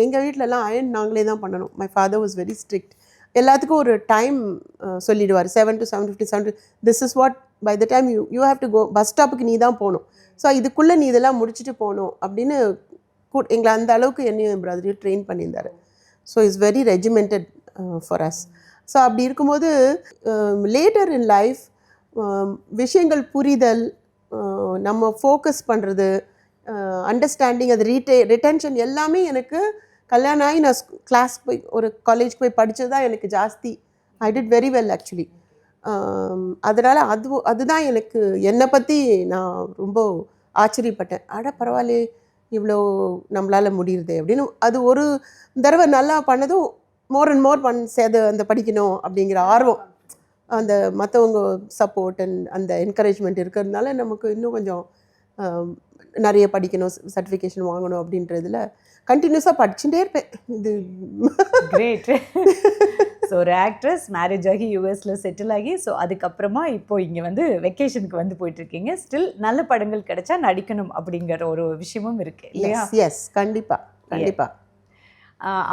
எங்கள் வீட்டிலலாம் அயன் நாங்களே தான் பண்ணணும். My father was very strict. எல்லாத்துக்கும் ஒரு டைம் சொல்லிடுவார், 7 to 7:57. This is what by the time you have to go, bus ஸ்டாப்புக்கு நீ தான் போகணும், ஸோ இதுக்குள்ளே நீ இதெல்லாம் முடிச்சுட்டு போகணும் அப்படின்னு எங்களை அந்த அளவுக்கு என்னையும் என் பிரதரையும் ட்ரெயின் பண்ணியிருந்தார். So it's very regimented for us. So அப்படி இருக்கும்போது லேட்டர் இன் லைஃப் விஷயங்கள் புரிதல், நம்ம ஃபோக்கஸ் பண்ணுறது, அண்டர்ஸ்டாண்டிங், அது ரிட்டென்ஷன் எல்லாமே எனக்கு கல்யாணம் ஆகி நான் கிளாஸ் போய் ஒரு காலேஜ் போய் படித்தது தான் எனக்கு ஜாஸ்தி. I did very well actually. அதனால் அதுதான் எனக்கு என்னை பற்றி நான் ரொம்ப ஆச்சரியப்பட்டேன். பரவாயில்லே இவ்வளோ நம்மளால் முடியுது அப்படின்னு. அது ஒரு தடவை நல்லா பண்ணதும் மோர் அண்ட் மோர் அந்த படிக்கணும் அப்படிங்கிற ஆர்வம், அந்த மற்றவங்க சப்போர்ட் அண்ட் அந்த என்கரேஜ்மெண்ட் இருக்கிறதுனால நமக்கு இன்னும் கொஞ்சம் நிறைய படிக்கணும், சர்டிஃபிகேஷன் வாங்கணும் அப்படின்றதுல கண்டினியூஸாக படிச்சுட்டே இருப்பேன். இது கிரேட். ஸோ ஒரு ஆக்ட்ரஸ், மேரேஜ் ஆகி யூஎஸில் செட்டில் ஆகி, ஸோ அதுக்கப்புறமா இப்போ இங்கே வந்து வெக்கேஷனுக்கு வந்து போயிட்டுருக்கீங்க. ஸ்டில் நல்ல படங்கள் கிடைச்சா நடிக்கணும் அப்படிங்கிற ஒரு விஷயமும் இருக்குது இல்லையா? எஸ், கண்டிப்பாக கண்டிப்பாக.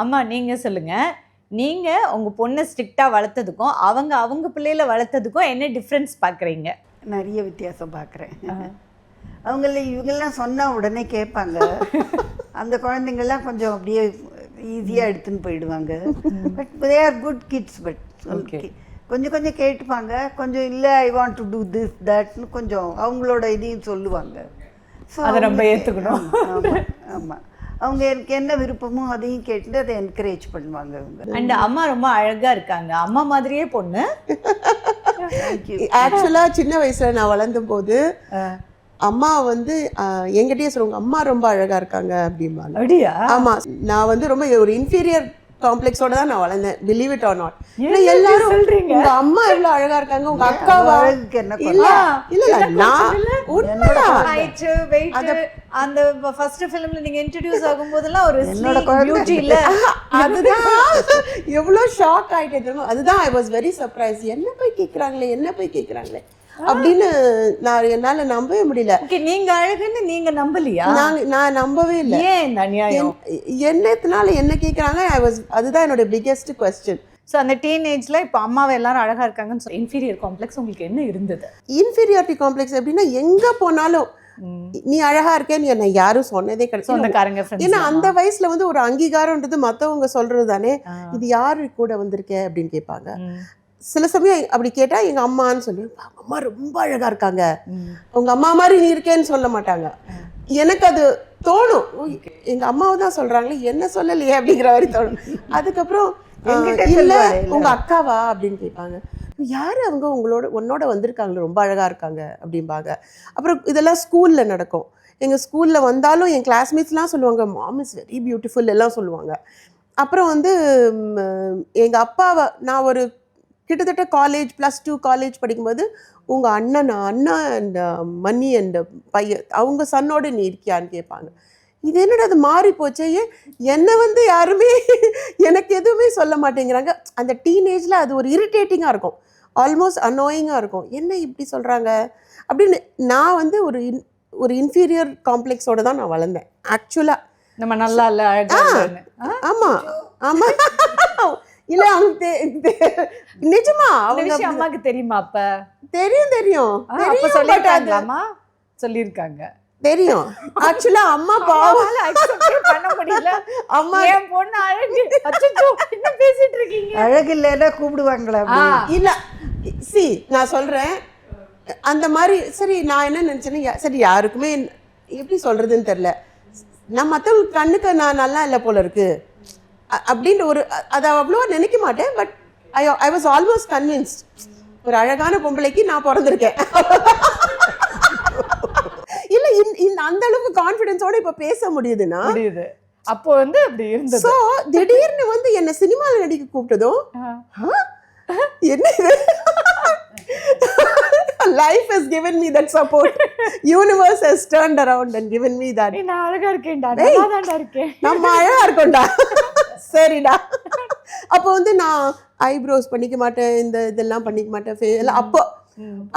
அம்மா நீங்கள் சொல்லுங்கள், நீங்கள் உங்கள் பொண்ணை ஸ்ட்ரிக்டாக வளர்த்ததுக்கும் அவங்க பிள்ளையில வளர்த்ததுக்கும் என்ன டிஃப்ரென்ஸ் பார்க்குறீங்க? நிறைய வித்தியாசம் பார்க்குறேன். இவங்கெல்லாம் சொன்னால் உடனே கேட்பாங்க. அந்த குழந்தைங்கள்லாம் கொஞ்சம் அப்படியே ஈஸியாக எடுத்துன்னு போயிடுவாங்க. But they are good kids. But கொஞ்சம் கொஞ்சம் கேட்டுப்பாங்க, கொஞ்சம் இல்லை I want to do this தட்னு கொஞ்சம் அவங்களோட இதையும் சொல்லுவாங்க. ஸோ அதை நம்ம ஏற்றுக்கணும். ஆமாம், அவங்க எனக்கு என்ன விருப்பமோ அதையும் கேட்டுட்டு அதை என்கரேஜ் பண்ணுவாங்க அவங்க. அண்ட் அம்மா ரொம்ப அழகாக இருக்காங்க, அம்மா மாதிரியே பொண்ணு. ஆக்சுவலாக சின்ன வயசில் நான் வளர்ந்த போது அம்மா வந்து என்கிட்டயே சொல்லுவாங்க, அம்மா ரொம்ப அழகா இருக்காங்க அப்படிம்பாங்க. அப்படியா? ஆமா, நான் வந்து ரொம்ப ஒரு இன்ஃபீரியர் காம்ப்ளெக்ஸோட தான் நான் வளர்ந்தேன், பிலீவ் இட் ஆர் நாட். எல்லாரும் உங்க அம்மா எவ்வளவு அழகா இருக்காங்க, உங்க அக்காவா? இல்ல இல்ல, நான் அந்த ஃபர்ஸ்ட் ஃபிலிம்ல நீங்க இன்ட்ரோ듀ஸ் ஆகும்போதெல்லாம் ஒரு பியூட்டி இல்ல, அதுதான் எவ்வளவு ஷாக் ஆயிட்டே தெரியுமா. அதுதான் ஐ வாஸ் வெரி சர்ப்ரைஸ். என்ன போய் கேக்குறாங்களே அப்படின்னு நான் என்னால நம்பவே முடியல. நீங்க அழகுன்னு நீங்க நம்பலையா? நான் நம்பவே இல்லை. ஏன் அநியாயம்? என்னத்தினால என்ன கேக்குறாங்க, அதுதான் என்னோட பிக்கெஸ்ட் क्वेश्चन. ஸோ அந்த டீனேஜ்ல இப்போ அம்மாவை எல்லாரும் அழகா இருக்காங்கன்னு சொல்லி இன்ஃபீரியர் காம்ப்ளெக்ஸ் உங்களுக்கு என்ன இருந்தது? இன்ஃபீரியாரிட்டி காம்ப்ளெக்ஸ் எப்படின்னா, எங்க போனாலும் நீ அழகா இருக்கேன்னு என்ன யாரும் சொன்னதே கிடையாது. ஏன்னா அந்த வயசுல வந்து ஒரு அங்கீகாரம்ன்றது மத்தவங்க சொல்றது தானே. இது யாரு கூட வந்திருக்க அப்படின்னு கேட்பாங்க. சில சமயம் அப்படி கேட்டா எங்க அம்மான்னு சொல்லி, அம்மா ரொம்ப அழகா இருக்காங்க, உங்க அம்மா மாதிரி நீ இருக்கேன்னு சொல்ல மாட்டாங்க. எனக்கு அது தோணும், எங்க அம்மாவை தான் சொல்றாங்களே என்ன சொல்லலையே அப்படிங்கிற மாதிரி தோணும். அதுக்கப்புறம் இல்ல உங்க அக்காவா அப்படின்னு கேட்பாங்க. யாரு அவங்க, உன்னோட வந்திருக்காங்களே ரொம்ப அழகா இருக்காங்க அப்படிம்பாங்க. அப்புறம் இதெல்லாம் ஸ்கூல்ல நடக்கும். எங்க ஸ்கூல்ல வந்தாலும் என் கிளாஸ்மேட்ஸ்லாம் சொல்லுவாங்க, மாம் இஸ் வெரி பியூட்டிஃபுல் எல்லாம் சொல்லுவாங்க. அப்புறம் வந்து எங்க அப்பாவை நான் ஒரு கிட்டத்தட்ட காலேஜ் +2 காலேஜ் படிக்கும்போது, உங்க அண்ணா அண்ட் மன்னி அண்ட் பையன் அவங்க சன்னோடு நீ இருக்கியான்னு கேட்பாங்க. இது என்னடா அது மாறி போச்சே, என்னை வந்து யாருமே எனக்கு எதுவுமே சொல்ல மாட்டேங்கிறாங்க. அந்த டீனேஜில் அது ஒரு இரிட்டேட்டிங்காக இருக்கும், ஆல்மோஸ்ட் அனோயிங்காக இருக்கும். என்ன இப்படி சொல்கிறாங்க அப்படின்னு. நான் வந்து ஒரு இன்ஃபீரியர் காம்ப்ளெக்ஸோட தான் நான் வளர்ந்தேன் ஆக்சுவலாக. நம்ம நல்லா இல்லை அழகா. ஆமாம் ஆமாம் இல்லை, அவங்க நிஜமா அவங்க அம்மாவுக்கு தெரியுமா? அப்ப தெரியும் சொல்லியிருக்காங்க தெரியும். ஆக்சுவலா அம்மா பாவம் பண்ண முடியல. அம்மா என் பொண்ணு அழகு, அச்சச்சோ என்ன பேசிட்டு இருக்கீங்க, அழகு இல்லைன்னா கூப்பிடுவாங்களா? இல்ல சி நான் சொல்றேன் அந்த மாதிரி. சரி நான் என்ன நினைச்சேன்னா, சரி யாருக்குமே எப்படி சொல்றதுன்னு தெரியல, நான் மற்றவங்களுக்கு கண்ணுக்கு நான் நல்லா இல்லை போல இருக்கு அப்படின்ற ஒரு அதை அவ்வளோ நினைக்க மாட்டேன். But I was almost convinced, ஒரு அழகான பொம்பளைக்கு நான் பிறந்திருக்கேன். இல்ல அந்த அளவுக்கு கான்ஃபிடன்ஸோட இப்ப பேச முடியுதுன்னா அப்போ வந்து அப்படி இருந்தது. சோ திடீர்னு வந்து என்ன சினிமால நடிக்க கூப்பிட்டதும் என்ன life has given me that support, universe has turned around and given me that. நான் அழகா இருக்கேன்டா, நல்லா தான்டா இருக்கேன், நம்ம அழகா இருக்கோம்டா, சரிடா. அப்போ வந்து நான் ஐப்ரோஸ் பண்ணிக்க மாட்டேன், இதெல்லாம் பண்ணிக்க மாட்டேன்.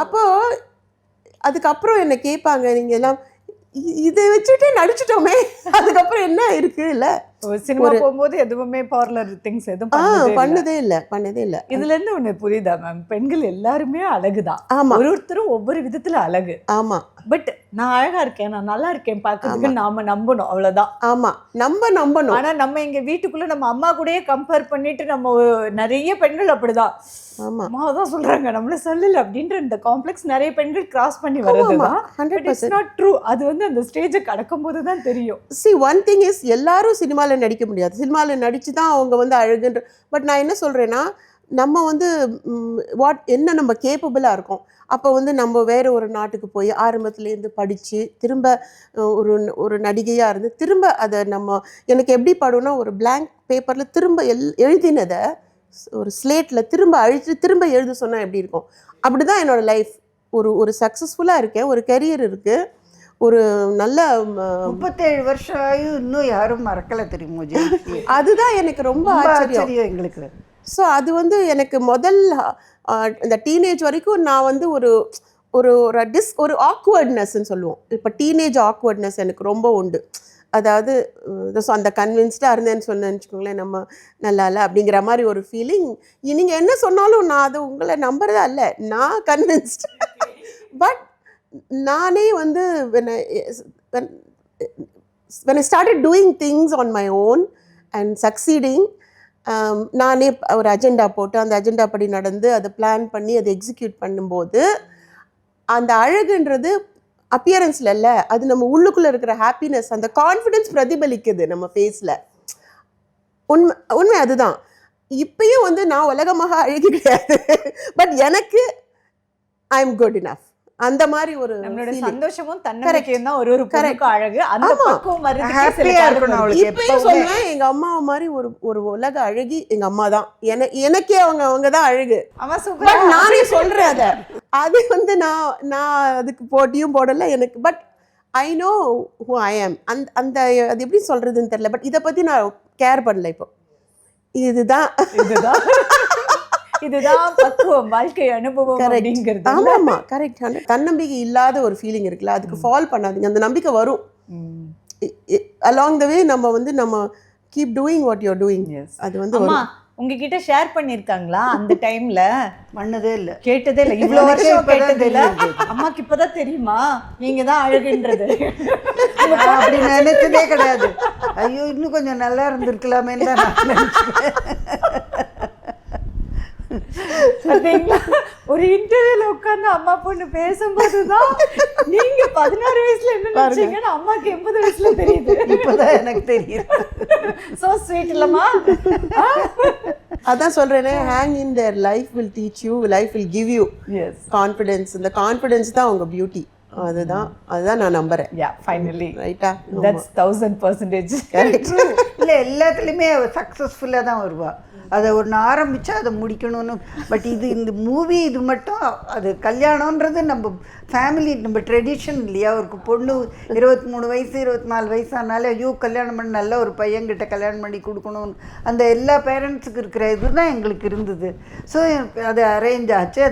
அப்போ அதுக்கப்புறம் என்னை கேட்பாங்க, நீங்கள் எல்லாம் இதை வச்சுட்டே நடிச்சிட்டோமே, அதுக்கப்புறம் என்ன இருக்கு இல்லை. சினிமா போகும்போது எதுவுமே பார்லர் திங்ஸ் எதுவும் பண்ணதே இல்லை. இதுல இருந்து ஒண்ணு புரியுதா மேம், பெண்கள் எல்லாருமே அழகுதான். ஒருத்தரும் ஒவ்வொரு விதத்துல அழகு. ஆமா, பட் நான் அழகா இருக்கேன், நான் நல்லா இருக்கேன் பாக்கிறதுக்கு நாம நம்பணும், அவ்வளவுதான். ஆமா, நம்பணும். ஆனா நம்ம இங்க வீட்டுக்குள்ள நம்ம அம்மா கூடயே கம்பேர் பண்ணிட்டு நம்ம நிறைய பெண்கள் அப்படிதான். ஆமா, அம்மா தான் சொல்றாங்க நம்மள சொல்லல அப்படின்ற இந்த காம்ப்ளெக்ஸ் நிறைய பெண்கள் கிராஸ் பண்ணி வரதுதான். But it's not true. அது வந்து அந்த ஸ்டேஜை கடக்கும் போது தான் தெரியும். see one thing is எல்லாரும் சினிமாவில் நடிக்க முடியாது. சினிமாவில் நடிச்சு தான் அவங்க வந்து அழகுன்ற. பட் நான் என்ன சொல்கிறேன்னா, நம்ம வந்து என்ன நம்ம கேப்பபிளாக இருக்கோம். அப்போ வந்து நம்ம வேறு ஒரு நாட்டுக்கு போய் ஆரம்பத்துலேருந்து படித்து திரும்ப ஒரு நடிகையாக இருந்து திரும்ப அதை நம்ம எனக்கு எப்படி படும்னா, ஒரு blank பேப்பரில் திரும்ப எழுதினதை ஒரு ஸ்லேட்டில் திரும்ப அழித்து திரும்ப எழுத சொன்னால் எப்படி இருக்கும். அப்படி தான் என்னோடய லைஃப். ஒரு சக்ஸஸ்ஃபுல்லாக இருக்கேன், ஒரு கரியர் இருக்குது, ஒரு நல்ல 37 வருஷம் ஆயும் இன்னும் யாரும் மறக்கலை தெரியுமோ ஜெயஸ்ரீ. அதுதான் எனக்கு ரொம்ப ஆச்சரியம் எங்களுக்கு. ஸோ அது வந்து எனக்கு முதல் இந்த டீனேஜ் வரைக்கும் நான் வந்து ஒரு ஆக்வர்ட்னஸ்ன்னு சொல்லுவோம். இப்போ டீனேஜ் ஆக்வர்ட்னஸ் எனக்கு ரொம்ப உண்டு. அதாவது அந்த கன்வின்ஸ்டாக இருந்தேன்னு சொன்னேன்னு நம்ம நல்லா இல்லை அப்படிங்கிற மாதிரி ஒரு ஃபீலிங். நீங்கள் என்ன சொன்னாலும் நான் அது உங்களை நம்புறதா இல்லை, நான் கன்வின்ஸ்ட். பட் நானே வந்து when I started doing things on my own and succeeding, நானே ஒரு அஜெண்டா போட்டு அந்த அஜெண்டா படி நடந்து அதை பிளான் பண்ணி அதை எக்ஸிக்யூட் பண்ணும்போது அந்த அழகுன்றது அப்பியரன்ஸில் இல்லை, அது நம்ம உள்ளுக்குள்ளே இருக்கிற ஹாப்பினஸ், அந்த கான்ஃபிடென்ஸ் பிரதிபலிக்குது நம்ம ஃபேஸில். உண்மை அதுதான். இப்பயும் வந்து நான் உலகமாக அழகு கிடையாது, பட் எனக்கு ஐ எம் குட் இனஃப். அந்த மாதிரி ஒரு நம்மளோட சந்தோஷமும் தன்னம்பிக்கையும் தான் ஒரு பொண்ணுக்கு அழகு. அந்த பக்குவம் ஹாப்பியா இருக்கணும் அவளுக்கு. இப்பயும் சொல்லுவேன், எங்க அம்மாவை மாதிரி ஒரு உலக அழகி எங்க அம்மா தான். எனக்கே அவங்க தான் அழகு. பட் நானே சொல்றேன் அது வந்து நான் அதுக்கு போட்டியும் போடல எனக்கு. But I know who I ஆம். அந்த அது எப்படி சொல்றதுன்னு தெரியல. பட் இதை பத்தி நான் கேர் பண்ணல. இப்போ இதுதான் பக்குவம், வாழ்க்கை அனுபவம் அப்படிங்கிறது. ஆமாமா, கரெக்ட். தன்னம்பிக்கை இல்லாத ஒரு ஃபீலிங் இருக்குல்ல, அதுக்கு ஃபால் பண்ணாதீங்க. அந்த நம்பிக்கை வரும் அலாங் த வே. நம்ம keep doing what you are doing. அது வந்து உங்ககிட்ட ஷேர் பண்ணிருக்காங்களா அந்த டைம்ல? பண்ணதே இல்ல, கேட்டதே இல்ல, இவ்வளவு வருஷம் கேட்டதே இல்ல. அம்மாக்கு இப்பதான் தெரியுமா நீங்க தான் அழகுன்றது? அப்படி நினைச்சதே கிடையாது. ஐயோ இன்னும் கொஞ்சம் நல்லா இருந்திருக்கலாமே தான் நான் நினைச்சேன். ஒரு இன்டர்வியூல உட்கார்ந்து அம்மா பொண்ணு பேசும்போதுதான் நீங்க 16 வயசுல என்ன நினைச்சீங்கன்னு அம்மாக்கு 80 வயசுல தெரியுது. இப்பதான் எனக்கு தெரியுது. சோ ஸ்வீட் இல்லம்மா. அதான் சொல்றேனே, hang in their life will teach you, life will give you confidence. இந்த கான்ஃபிடென்ஸ் தான் உங்க பியூட்டி. அதுதான் நான் நம்புறேன். ஃபைனலி ரைட்டா, தட்ஸ் 1000% இல்ல, எல்லாத்துலயுமே சக்சஸ்ஃபுல்லா தான் வருவா. அதை ஒன்று ஆரம்பித்தா அதை முடிக்கணும்னு. பட் இந்த மூவி இது மட்டும் அது கல்யாணன்றது நம்ம ஃபேமிலி, நம்ம ட்ரெடிஷன் இல்லையா. ஒரு பொண்ணு 23 வயசு 24 வயசு ஆனாலே ஐயோ கல்யாணம் பண்ணி நல்ல ஒரு பையன்கிட்ட கல்யாணம் பண்ணி கொடுக்கணும்னு அந்த எல்லா பேரண்ட்ஸுக்கு இருக்கிற இதுதான் எங்களுக்கு இருந்தது. ஸோ அது அரேஞ்ச் ஆச்சு.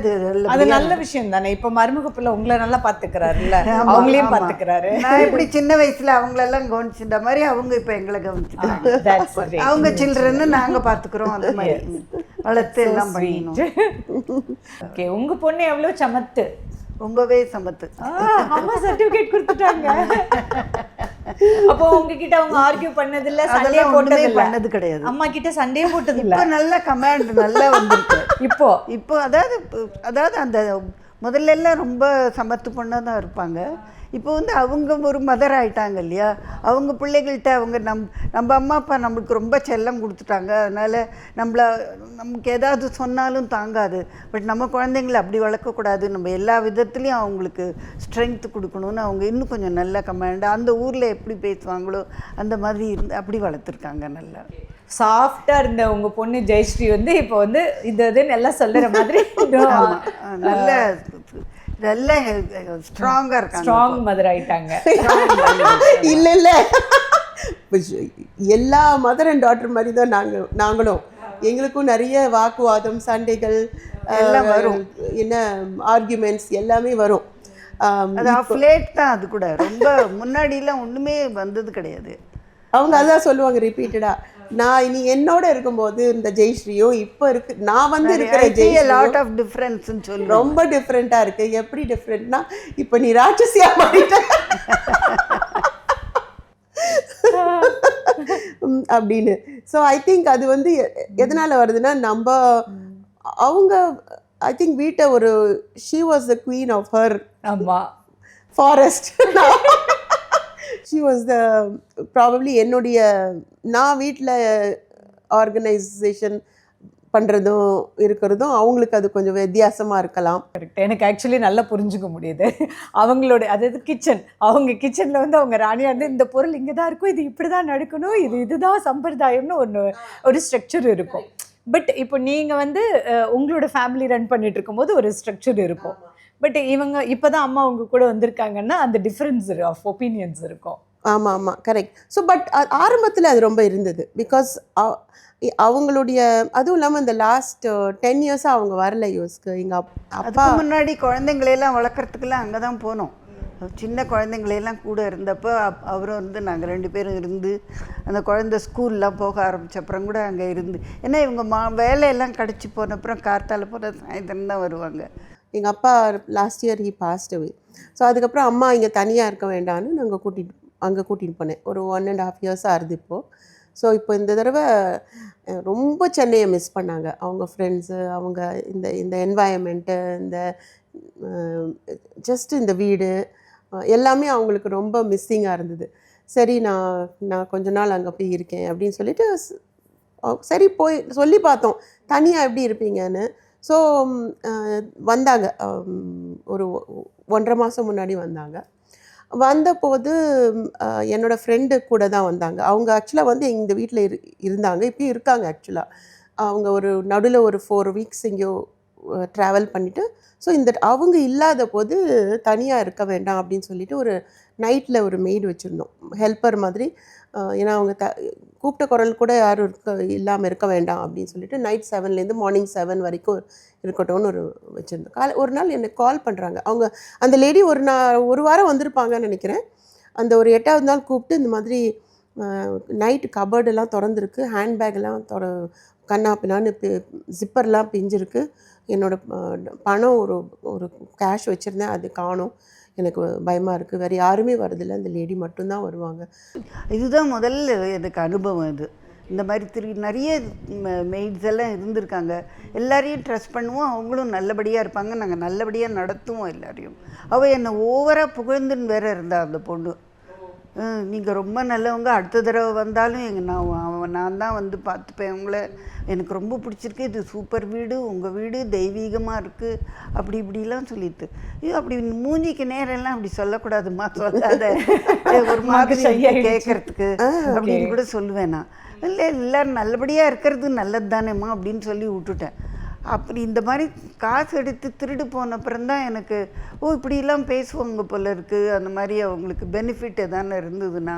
அது நல்ல விஷயம் தானே. இப்போ மருமக பிள்ளை உங்களை நல்லா பார்த்துக்கிறாருல்ல, அவங்களையும் பார்த்துக்கிறாரு. நான் இப்படி சின்ன வயசில் அவங்களெல்லாம் கவனிச்சுட்ட மாதிரி அவங்க இப்போ எங்களை கவனிச்சுக்கிறாங்க. அவங்க சில்ட்ரன்னு நாங்கள் பார்த்துக்குறோம். அந்த மாதிரி வளர்த்து எல்லாம் பண்ணிடணும். ஓகே, உங்கள் பொண்ணு எவ்வளோ சமத்து, ரொம்பவே சமத்து. அம்மா சர்டிஃபிகேட் கொடுத்துட்டாங்க. அப்போ உங்ககிட்ட அவங்க ஆர்கியூ பண்ணது இல்ல, சண்டே பண்ணது கிடையாது. அம்மா கிட்ட சண்டே போட்டது இல்ல. நல்ல கமாண்ட் நல்லா வந்திருக்கு இப்போ. அதாவது அந்த முதல்ல எல்லாம் ரொம்ப சமத்து பொண்ணாக தான் இருப்பாங்க. இப்போ வந்து அவங்க ஒரு மதர் ஆகிட்டாங்க இல்லையா. அவங்க பிள்ளைகள்கிட்ட அவங்க நம்ம அம்மா அப்பா நம்மளுக்கு ரொம்ப செல்லம் கொடுத்துட்டாங்க. அதனால் நமக்கு ஏதாவது சொன்னாலும் தாங்காது. பட் நம்ம குழந்தைங்கள அப்படி வளர்க்கக்கூடாது, நம்ம எல்லா விதத்துலேயும் அவங்களுக்கு ஸ்ட்ரென்த் கொடுக்கணும்னு அவங்க இன்னும் கொஞ்சம் நல்ல கமாண்ட், அந்த ஊரில் எப்படி பேசுவாங்களோ அந்த மாதிரி அப்படி வளர்த்துருக்காங்க. நல்லா சாஃப்டாக இருந்த உங்கள் பொண்ணு ஜெயஸ்ரீ வந்து இப்போ வந்து இதுன்னு எல்லாம் சொல்லுற மாதிரி நல்ல ஸ்ட்ராங்கா இருக்காங்க. ஸ்ட்ராங் மதர் ஆயிட்டாங்க. இல்ல எல்லா மதர் அண்ட் டாட்டர் மாதிரி தான் நாங்களும். எங்களுக்கும் நிறைய வாக்குவாதம், சண்டைகள் எல்லாம் வரும், என்ன ஆர்கியூமெண்ட்ஸ் எல்லாமே வரும். அது ஃப்ளேட் தான். அது கூட ரொம்ப முன்னாடிலாம் ஒன்றுமே வந்தது கிடையாது. அவங்க அதான் சொல்லுவாங்க ரிப்பீட்டடா, நான் இனி என்னோட இருக்கும்போது இந்த ஜெயஸ்ரீயோ இப்போ இருக்கு, நான் வந்து இருக்கிற லாட் ஆஃப் டிஃப்ரென்ஸ்னு சொல்லி ரொம்ப டிஃப்ரெண்டா இருக்கு. எப்படி டிஃப்ரெண்ட்னா, இப்போ நீ ராட்சசியா மாறிட்ட அப்படின்னு. ஸோ ஐ திங்க் அது வந்து எதனால வருதுன்னா, நம்ம அவங்க ஐ திங்க் வீட்டை ஒரு she was the queen of her forest. She was the probably என்னுடைய நான் வீட்டில் ஆர்கனைசேஷன் பண்ணுறதும் இருக்கிறதும் அவங்களுக்கு அது கொஞ்சம் வித்தியாசமாக இருக்கலாம். கரெக்ட். எனக்கு ஆக்சுவலி நல்லா புரிஞ்சுக்க முடியுது. அவங்களோட அதாவது கிச்சன், அவங்க கிச்சனில் வந்து அவங்க ராணியாக இருந்து இந்த பொருள் இங்கே தான் இருக்கும், இது இப்படி தான் நடக்கணும், இதுதான் சம்பிரதாயம்னு ஒரு ஸ்ட்ரக்சர் இருக்கும். பட் இப்போ நீங்கள் வந்து உங்களோட ஃபேமிலி ரன் பண்ணிட்டு இருக்கும்போது ஒரு ஸ்ட்ரக்சர் இருக்கும். பட் இவங்க இப்போ தான் அம்மா அவங்க கூட வந்திருக்காங்கன்னா அந்த டிஃப்ரென்ஸ் ஆஃப் ஒப்பீனியன்ஸ் இருக்கும். ஆமாம் ஆமாம் கரெக்ட். ஸோ பட் ஆரம்பத்தில் அது ரொம்ப இருந்தது. பிகாஸ் அவங்களுடைய அதுவும் இல்லாமல் இந்த லாஸ்ட் 10 இயர்ஸாக அவங்க வரல யூஎஸ்க்கு. எங்கள் அப்பா முன்னாடி குழந்தைங்களையெல்லாம் வளர்க்குறதுக்கெல்லாம் அங்கே தான் போனோம். சின்ன குழந்தைங்களையெல்லாம் கூட இருந்தப்போ அவரும் வந்து நாங்கள் 2 பேரும் இருந்து அந்த குழந்தை ஸ்கூல்லாம் போக ஆரம்பித்த அப்புறம் கூட அங்கே இருந்து, ஏன்னா இவங்க வேலையெல்லாம் கிடச்சி போன அப்புறம் கார்த்தால போகிற சாயந்தரம் தான் வருவாங்க. எங்கள் அப்பா last year he past away. So அதுக்கப்புறம் அம்மா இங்கே தனியாக இருக்க வேண்டாம்னு நாங்கள் கூட்டிகிட்டு போனேன். ஒரு 1.5 இயர்ஸாக ஆகுது இப்போது. ஸோ இப்போ இந்த தடவை ரொம்ப சென்னையை மிஸ் பண்ணாங்க. அவங்க ஃப்ரெண்ட்ஸு, அவங்க இந்த என்வாயன்மெண்ட்டு, இந்த ஜஸ்ட் இந்த வீடு எல்லாமே அவங்களுக்கு ரொம்ப மிஸ்ஸிங்காக இருந்தது. சரி நான் கொஞ்ச நாள் அங்கே போய் இருக்கேன் அப்படின்னு சொல்லிட்டு சரி போய் சொல்லி பார்த்தோம், தனியாக எப்படி இருப்பீங்கன்னு. ஸோ வந்தாங்க, ஒரு 1.5 மாதம் முன்னாடி வந்தாங்க. வந்தபோது என்னோடய ஃப்ரெண்டு கூட தான் வந்தாங்க. அவங்க ஆக்சுவலாக வந்து இந்த வீட்டில் இருந்தாங்க, இப்போயும் இருக்காங்க. ஆக்சுவலாக அவங்க ஒரு நடுவில் ஒரு 4 வீக்ஸ் எங்கேயோ ட்ராவல் பண்ணிவிட்டு, ஸோ அவங்க இல்லாத போது தனியாக இருக்க வேண்டாம் அப்படின்னு சொல்லிட்டு ஒரு நைட்டில் ஒரு மெய்டு வச்சுருந்தோம், ஹெல்ப்பர் மாதிரி. ஏன்னா அவங்க கூப்பிட்ட குரல் கூட யாரும் இல்லாமல் இருக்க வேண்டாம் அப்படின்னு சொல்லிட்டு நைட் 7லேருந்து மார்னிங் 7 வரைக்கும் இருக்கட்டும்னு வச்சுருந்தோம். ஒரு நாள் எனக்கு கால் பண்ணுறாங்க. அவங்க அந்த லேடி ஒரு வாரம் வந்திருப்பாங்கன்னு நினைக்கிறேன். அந்த ஒரு 8வது நாள் கூப்பிட்டு இந்த மாதிரி நைட்டு கபர்டெல்லாம் திறந்துருக்கு, ஹேண்ட்பேக்கெல்லாம் கண்ணாப்பினான்னு ஜிப்பர்லாம் பிஞ்சிருக்கு, என்னோடய பணம் ஒரு கேஷ் வச்சுருந்தேன், அது காணும், எனக்கு பயமாக இருக்குது, வேறு யாருமே வரதில்லை, அந்த லேடி மட்டும்தான் வருவாங்க. இதுதான் முதல்ல எனக்கு அனுபவம். இது இந்த மாதிரி நிறைய மெய்ட்ஸ் எல்லாம் இருந்திருக்காங்க. எல்லாரையும் ட்ரஸ்ட் பண்ணுவோம், அவங்களும் நல்லபடியாக இருப்பாங்க, நாங்கள் நல்லபடியாக நடத்துவோம் எல்லாரையும். அவள் என்னை ஓவராக புகழ்ந்துன்னு வேற இருந்தா அந்த பொண்ணு. நீங்கள் ரொம்ப நல்லவங்க, அடுத்த தடவை வந்தாலும் நான் தான் வந்து பார்த்துப்பேன் உங்களை, எனக்கு ரொம்ப பிடிச்சிருக்கு, இது சூப்பர் வீடு, உங்கள் வீடு தெய்வீகமாக இருக்குது, அப்படி இப்படிலாம் சொல்லிட்டு. ஐயோ அப்படி மூஞ்சிக்கு நேரெல்லாம் அப்படி சொல்லக்கூடாதுமா, சொல்லாத, ஒரு மாதிரி கேட்குறதுக்கு அப்படின்னு கூட சொல்லுவேன் நான். இல்லை எல்லோரும் நல்லபடியாக இருக்கிறது நல்லது தானேம்மா அப்படின்னு சொல்லி விட்டுட்டேன். அப்படி இந்த மாதிரி காசு எடுத்து திருடு போன அப்புறம்தான் எனக்கு இப்படிலாம் பேசுவாங்க போல இருக்குது, அந்த மாதிரி அவங்களுக்கு பெனிஃபிட் எதானே இருந்ததுன்னா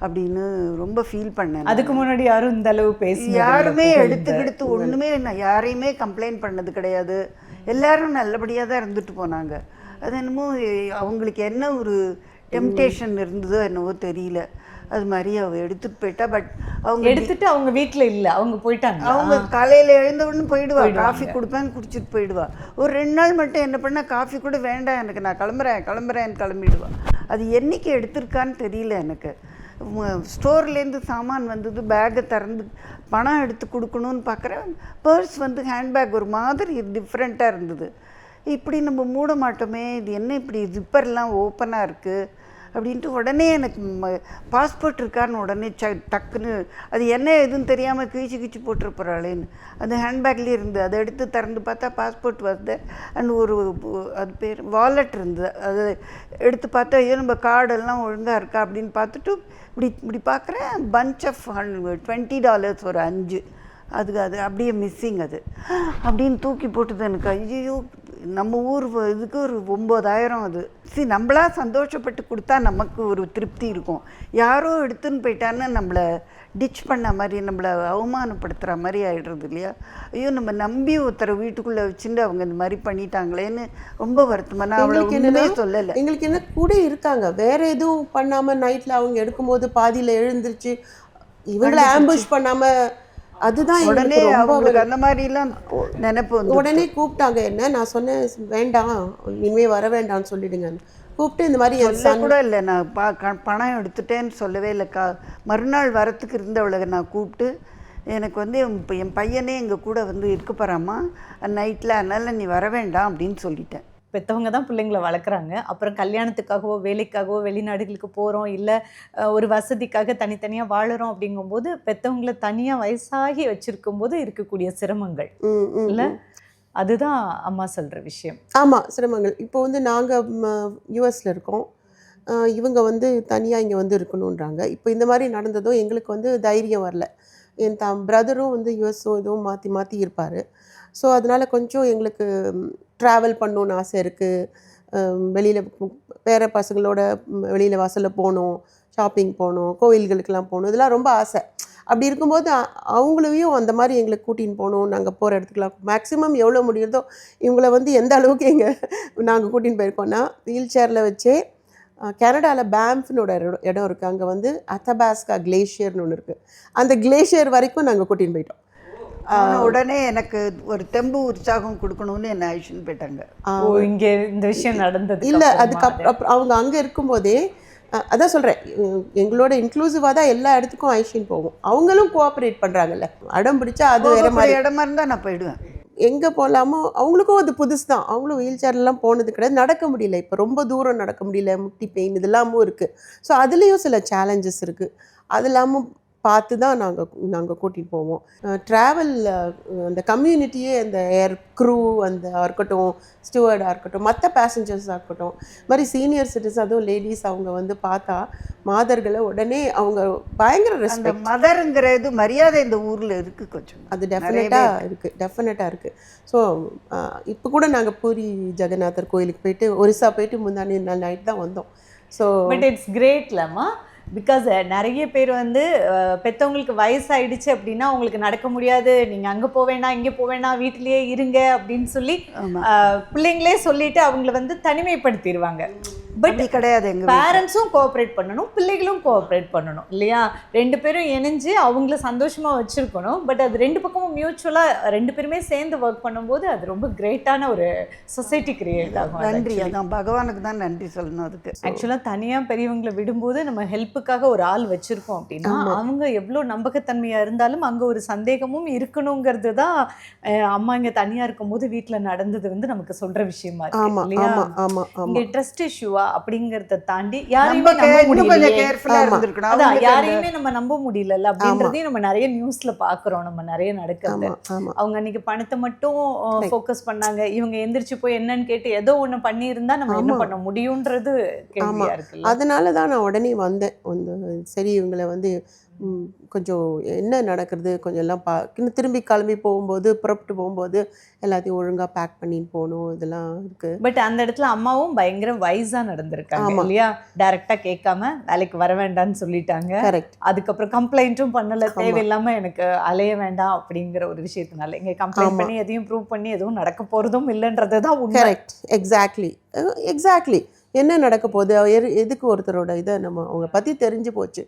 அப்படின்னு ரொம்ப ஃபீல் பண்ணேன். அதுக்கு முன்னாடி யாரும் இந்த அளவு யாருமே எடுத்துக்கிடுத்து ஒன்றுமே நான் யாரையுமே கம்ப்ளைண்ட் பண்ணது கிடையாது. எல்லாரும் நல்லபடியாக தான் இருந்துட்டு போனாங்க. அது என்னமோ அவங்களுக்கு என்ன ஒரு டெம்டேஷன் இருந்ததோ என்னவோ தெரியல, அது மாதிரி அவள் எடுத்துகிட்டு போயிட்டா. பட் அவங்க எடுத்துகிட்டு அவங்க வீட்டில் இல்லை, அவங்க போயிட்டாங்க. அவங்க காலையில் எழுந்தவுடனே போயிடுவா, காஃபி கொடுப்பேன், குடிச்சிட்டு போயிடுவா. ஒரு 2 நாள் மட்டும் என்ன பண்ணால் காஃபி கூட வேண்டாம் எனக்கு, நான் கிளம்புறேன்னு கிளம்பிடுவா. அது என்றைக்கு எடுத்திருக்கான்னு தெரியல எனக்கு. ஸ்டோர்லேருந்து சாமான் வந்தது, பேக்கை திறந்து பணம் எடுத்து கொடுக்கணுன்னு பார்க்குறேன், பர்ஸ் வந்து ஹேண்ட்பேக் ஒரு மாதிரி டிஃப்ரெண்ட்டாக இருந்தது. இப்படி நம்ம மூட மாட்டோமே, இது என்ன இப்படி ஜிப்பர்லாம் ஓப்பனாக இருக்குது அப்படின்ட்டு உடனே எனக்கு பாஸ்போர்ட் இருக்கான்னு உடனே டக்குன்னு அது என்ன எதுன்னு தெரியாமல் கிழிச்சு போட்டிருப்பறாளேன்னு அந்த ஹேண்ட்பேக்லேயே இருந்து அதை எடுத்து திறந்து பார்த்தா பாஸ்போர்ட் வருது. அண்ட் அது பேர் வாலெட் இருந்தது, அது எடுத்து பார்த்தா ஐயோ நம்ம கார்டெல்லாம் ஒழுங்காக இருக்கா அப்படின்னு பார்த்துட்டு இப்படி பார்க்குறேன், பஞ்ச் ஆஃப் $20 ஒரு 5 அது அப்படியே மிஸ்ஸிங். அது அப்படின்னு தூக்கி போட்டுது எனக்கு. ஐயோ நம்ம ஊர் இதுக்கு ஒரு 9,000 அது. நம்மளா சந்தோஷப்பட்டு கொடுத்தா நமக்கு ஒரு திருப்தி இருக்கும். யாரோ எடுத்துன்னு போயிட்டான்னு நம்மளை டிச் பண்ண மாதிரி, நம்மளை அவமானப்படுத்துகிற மாதிரி ஆகிடுறது இல்லையா? ஐயோ, நம்ம நம்பி ஒருத்தரை வீட்டுக்குள்ளே வச்சுட்டு அவங்க இந்த மாதிரி பண்ணிட்டாங்களேன்னு ரொம்ப வருத்தமாக. நான் அவ்வளோ ஒன்றுமே சொல்லலை. எங்களுக்கு என்ன கூட இருக்காங்க, வேற எதுவும் பண்ணாமல் நைட்டில் அவங்க எடுக்கும்போது பாதியில் எழுந்திருச்சு இவங்களை ஆம்புஷ் பண்ணாமல், அதுதான் உடனே அவங்களுக்கு அந்த மாதிரிலாம் நினைப்பு வந்து உடனே கூப்பிட்டாங்க என்ன. நான் சொன்னேன் வேண்டாம், இனிமேல் வர வேண்டாம்னு சொல்லிடுங்க. கூப்பிட்டு இந்த மாதிரி சொல்ல கூட இல்லை, நான் பணம் எடுத்துட்டேன்னு சொல்லவே இல்லை. மறுநாள் வரத்துக்கு இருந்தவளை நான் கூப்பிட்டு, எனக்கு வந்து என் பையனே எங்கள் கூட வந்து இருக்க போகிறாம்மா நைட்டில், அதனால் நீ வர வேண்டாம் அப்படின்னு சொல்லிட்டேன். பெற்றவங்க தான் பிள்ளைங்களை வளர்க்குறாங்க. அப்புறம் கல்யாணத்துக்காகவோ வேலைக்காகவோ வெளிநாடுகளுக்கு போகிறோம், இல்லை ஒரு வசதிக்காக தனித்தனியாக வாழுறோம் அப்படிங்கும்போது பெற்றவங்களை தனியாக வயசாகி வச்சுருக்கும்போது இருக்கக்கூடிய சிரமங்கள் இல்லை, அதுதான் அம்மா சொல்கிற விஷயம். ஆமாம், சிரமங்கள். இப்போ வந்து நாங்கள் யூஎஸில் இருக்கோம், இவங்க வந்து தனியாக இங்கே வந்து இருக்கணுன்றாங்க. இப்போ இந்த மாதிரி நடந்ததும் எங்களுக்கு வந்து தைரியம் வரல. என் பிரதரும் வந்து யூஎஸும் இதுவும் மாற்றி மாற்றி இருப்பார். ஸோ அதனால் கொஞ்சம் எங்களுக்கு ட்ராவல் பண்ணணுன்னு ஆசை இருக்குது. வெளியில் வேறு பசங்களோட வெளியில் வாசலில் போகணும், ஷாப்பிங் போகணும், கோயில்களுக்கெல்லாம் போகணும், இதெல்லாம் ரொம்ப ஆசை. அப்படி இருக்கும்போது அவங்களையும் அந்த மாதிரி எங்களுக்கு கூட்டின்னு போகணும். நாங்கள் போகிற இடத்துக்குலாம் மேக்ஸிமம் எவ்வளோ முடியுறதோ இவங்களை வந்து எந்த அளவுக்கு நாங்கள் கூட்டின்னு போயிருக்கோன்னா, வீல் சேரில் வச்சே கனடாவில் பேம்ஃப்னோட இடம் இருக்குது, அங்கே வந்து அத்தபாஸ்கா கிளேஷியர்னு ஒன்று இருக்குது, அந்த கிளேஷியர் வரைக்கும் நாங்கள் கூட்டின்னு போயிட்டோம். உடனே எனக்கு ஒரு தெம்பு உற்சாகம் கொடுக்கணும்னு என்ன அழிச்சுன்னு போயிட்டாங்க. இங்கே இந்த விஷயம் நடந்தது இல்லை, அதுக்கப்புறம் அவங்க அங்கே இருக்கும்போதே அதான் சொல்கிறேன், எங்களோட இன்க்ளூசிவாக தான் எல்லா இடத்துக்கும் ஐஷின் போகும். அவங்களும் கோஆப்ரேட் பண்ணுறாங்கல்ல, அடம் பிடிச்சா அது வேறு மாதிரி இடமா இருந்தால் நான் போயிடுவேன். எங்கே போகலாமோ அவங்களுக்கும் அது புதுசு தான். அவங்களும் வீல் சேர்லாம் போனது கிடையாது, நடக்க முடியல, இப்போ ரொம்ப தூரம் நடக்க முடியல, முட்டி பெயின் இதெல்லாமும் இருக்குது. ஸோ அதுலேயும் சில சேலஞ்சஸ் இருக்குது. அது இல்லாமல் பார்த்து தான் நாங்கள் கூட்டிகிட்டு போவோம். ட்ராவல் அந்த கம்யூனிட்டியே, அந்த ஏர் க்ரூ அந்த இருக்கட்டும், ஸ்டூவர்டாக இருக்கட்டும், மற்ற பேசஞ்சர்ஸாக இருக்கட்டும், மாதிரி சீனியர் சிட்டிசன், அதுவும் லேடிஸ், அவங்க வந்து பார்த்தா மாதர்களை உடனே அவங்க பயங்கர ரெஸ்பெக்ட். மதருங்கிற இது மரியாதை இந்த ஊரில் இருக்குது கொஞ்சம், அது டெஃபினட்டாக இருக்குது. ஸோ இப்போ கூட நாங்கள் பூரி ஜெகநாதர் கோயிலுக்கு போயிட்டு ஒரிசா போயிட்டு முந்தானி நாள் நைட் தான் வந்தோம். ஸோ பட் இட்ஸ் கிரேட்லம்மா, பிகாஸ் நிறைய பேர் வந்து பெற்றவங்களுக்கு வயசாயிடுச்சு அப்படின்னா உங்களுக்கு நடக்க முடியாது, நீங்கள் அங்கே போவேணா இங்கே போவேணா வீட்டிலேயே இருங்க அப்படின்னு சொல்லி பிள்ளைங்களே சொல்லிட்டு அவங்கள வந்து தனிமைப்படுத்திடுவாங்க. பட் கிடையாது, எங்கள் பேரண்ட்ஸும் கோஆப்ரேட் பண்ணணும், பிள்ளைகளும் கோஆப்ரேட் பண்ணணும் இல்லையா? ரெண்டு பேரும் இணைஞ்சு அவங்கள சந்தோஷமாக வச்சுருக்கணும். பட் அது ரெண்டு பக்கமும் மியூச்சுவலாக ரெண்டு பேருமே சேர்ந்து ஒர்க் பண்ணும்போது அது ரொம்ப கிரேட்டான ஒரு சொசைட்டி கிரியேட் ஆகும். நன்றி, அதான் பகவானுக்கு தான் நன்றி சொல்லணும். அதுக்கு ஆக்சுவலாக தனியாக பெரியவங்களை விடும்போது நம்ம ஹெல்ப்புக்காக ஒரு ஆள் வச்சுருக்கோம் அப்படின்னா அவங்க எவ்வளோ நம்பகத்தன்மையாக இருந்தாலும் அங்கே ஒரு சந்தேகமும் இருக்கணுங்கிறது தான் அம்மா இங்கே தனியாக இருக்கும்போது வீட்டில் நடந்தது வந்து நமக்கு சொல்கிற விஷயமா இருக்கு இல்லையா? இங்கே ட்ரஸ்ட் இஷ்யூவா அப்படிங்கறத தாண்டி யாரையுமே நம்ம நம்ப முடியல அப்படின்றதையும் நம்ம நிறைய நியூஸ்ல பாக்குறோம், நம்ம நிறைய நடக்கிறது. அவங்க அன்னைக்கு பணத்தை மட்டும் ஃபோக்கஸ் பண்ணாங்க, இவங்க எந்திரிச்சு போய் என்னன்னு கேட்டு ஏதோ ஒண்ணு பண்ணி இருந்தா நம்ம என்ன பண்ண முடியும்ன்றது கேள்வியா இருக்கு. அதனாலதான் நான் உடனே வந்தேன். சரி, இவங்களை வந்து கொஞ்சம் என்ன நடக்கிறது கொஞ்சம் எல்லாம் திரும்பி கிளம்பி போகும்போது, புறப்பட்டு போகும்போது எல்லாத்தையும் ஒழுங்காக பேக் பண்ணிட்டு போகணும், இதெல்லாம் இருக்குது. பட் அந்த இடத்துல அம்மாவும் பயங்கர வைஸாக நடந்திருக்காங்க இல்லையா? டைரெக்டாக கேட்காம வேலைக்கு வர வேண்டாம்னு சொல்லிட்டாங்க. கரெக்ட். அதுக்கப்புறம் கம்ப்ளைண்ட்டும் பண்ணலை, தேவையில்லாமல் எனக்கு அலைய வேண்டாம் அப்படிங்கிற ஒரு விஷயத்தினால இங்கே கம்ப்ளைண்ட் பண்ணி எதையும் ப்ரூவ் பண்ணி எதுவும் நடக்க போகிறதும் இல்லைன்றது தான் உண்மை. Correct, exactly. என்ன நடக்க போகுது, எதுக்கு ஒருத்தரோட இதை நம்ம அவங்க பற்றி தெரிஞ்சு போச்சு,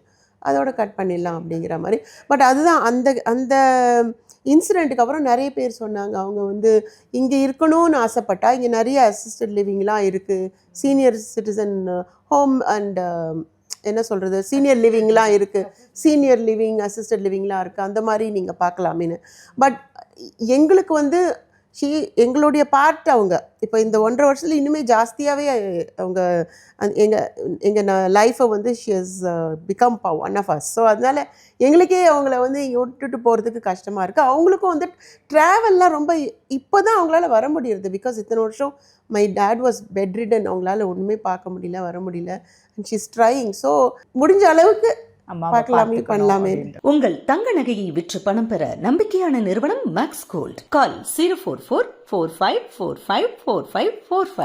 அதோட கட் பண்ணிடலாம் அப்படிங்கிற மாதிரி. பட் அதுதான் அந்த இன்சிடெண்ட்டுக்கு அப்புறம் நிறைய பேர் சொன்னாங்க, அவங்க வந்து இங்கே இருக்கணும்னு ஆசைப்பட்டா இங்கே நிறைய அசிஸ்டட் லிவிங்லாம் இருக்குது, சீனியர் சிட்டிசன் ஹோம் அண்ட் என்ன சொல்கிறது சீனியர் லிவிங்லாம் இருக்குது, சீனியர் லிவிங் அசிஸ்டட் லிவிங்லாம் இருக்குது, அந்த மாதிரி நீங்கள் பார்க்கலாமேன்னு. பட் எங்களுக்கு வந்து எங்களுடைய பார்ட் அவங்க இப்போ இந்த 1.5 வருஷத்துல இன்னுமே ஜாஸ்தியாகவே அவங்க எங்கள் லைஃப்பை வந்து she has become one of us. So அதனால எங்களுக்கே அவங்கள வந்து இங்கே விட்டுட்டு போகிறதுக்கு கஷ்டமாக இருக்குது. அவங்களுக்கும் வந்து ட்ராவல்லாம் ரொம்ப இப்போ தான் அவங்களால வர முடியுது. பிகாஸ் இத்தனை வருஷம் my dad was bedridden, அவங்களால ஒன்றுமே பார்க்க முடியல, வர முடியல. And she is trying. So முடிஞ்ச அளவுக்கு அம்மாவை பார்க்கலாமே, பார்த்துக்கணும் பண்ணலாமே. அப்படின்ற. உங்கள் தங்க நகையை விற்று பணம் பெற நம்பிக்கையான நிறுவனம் மேக்ஸ் கோல்ட். கால் 044 4545 4545.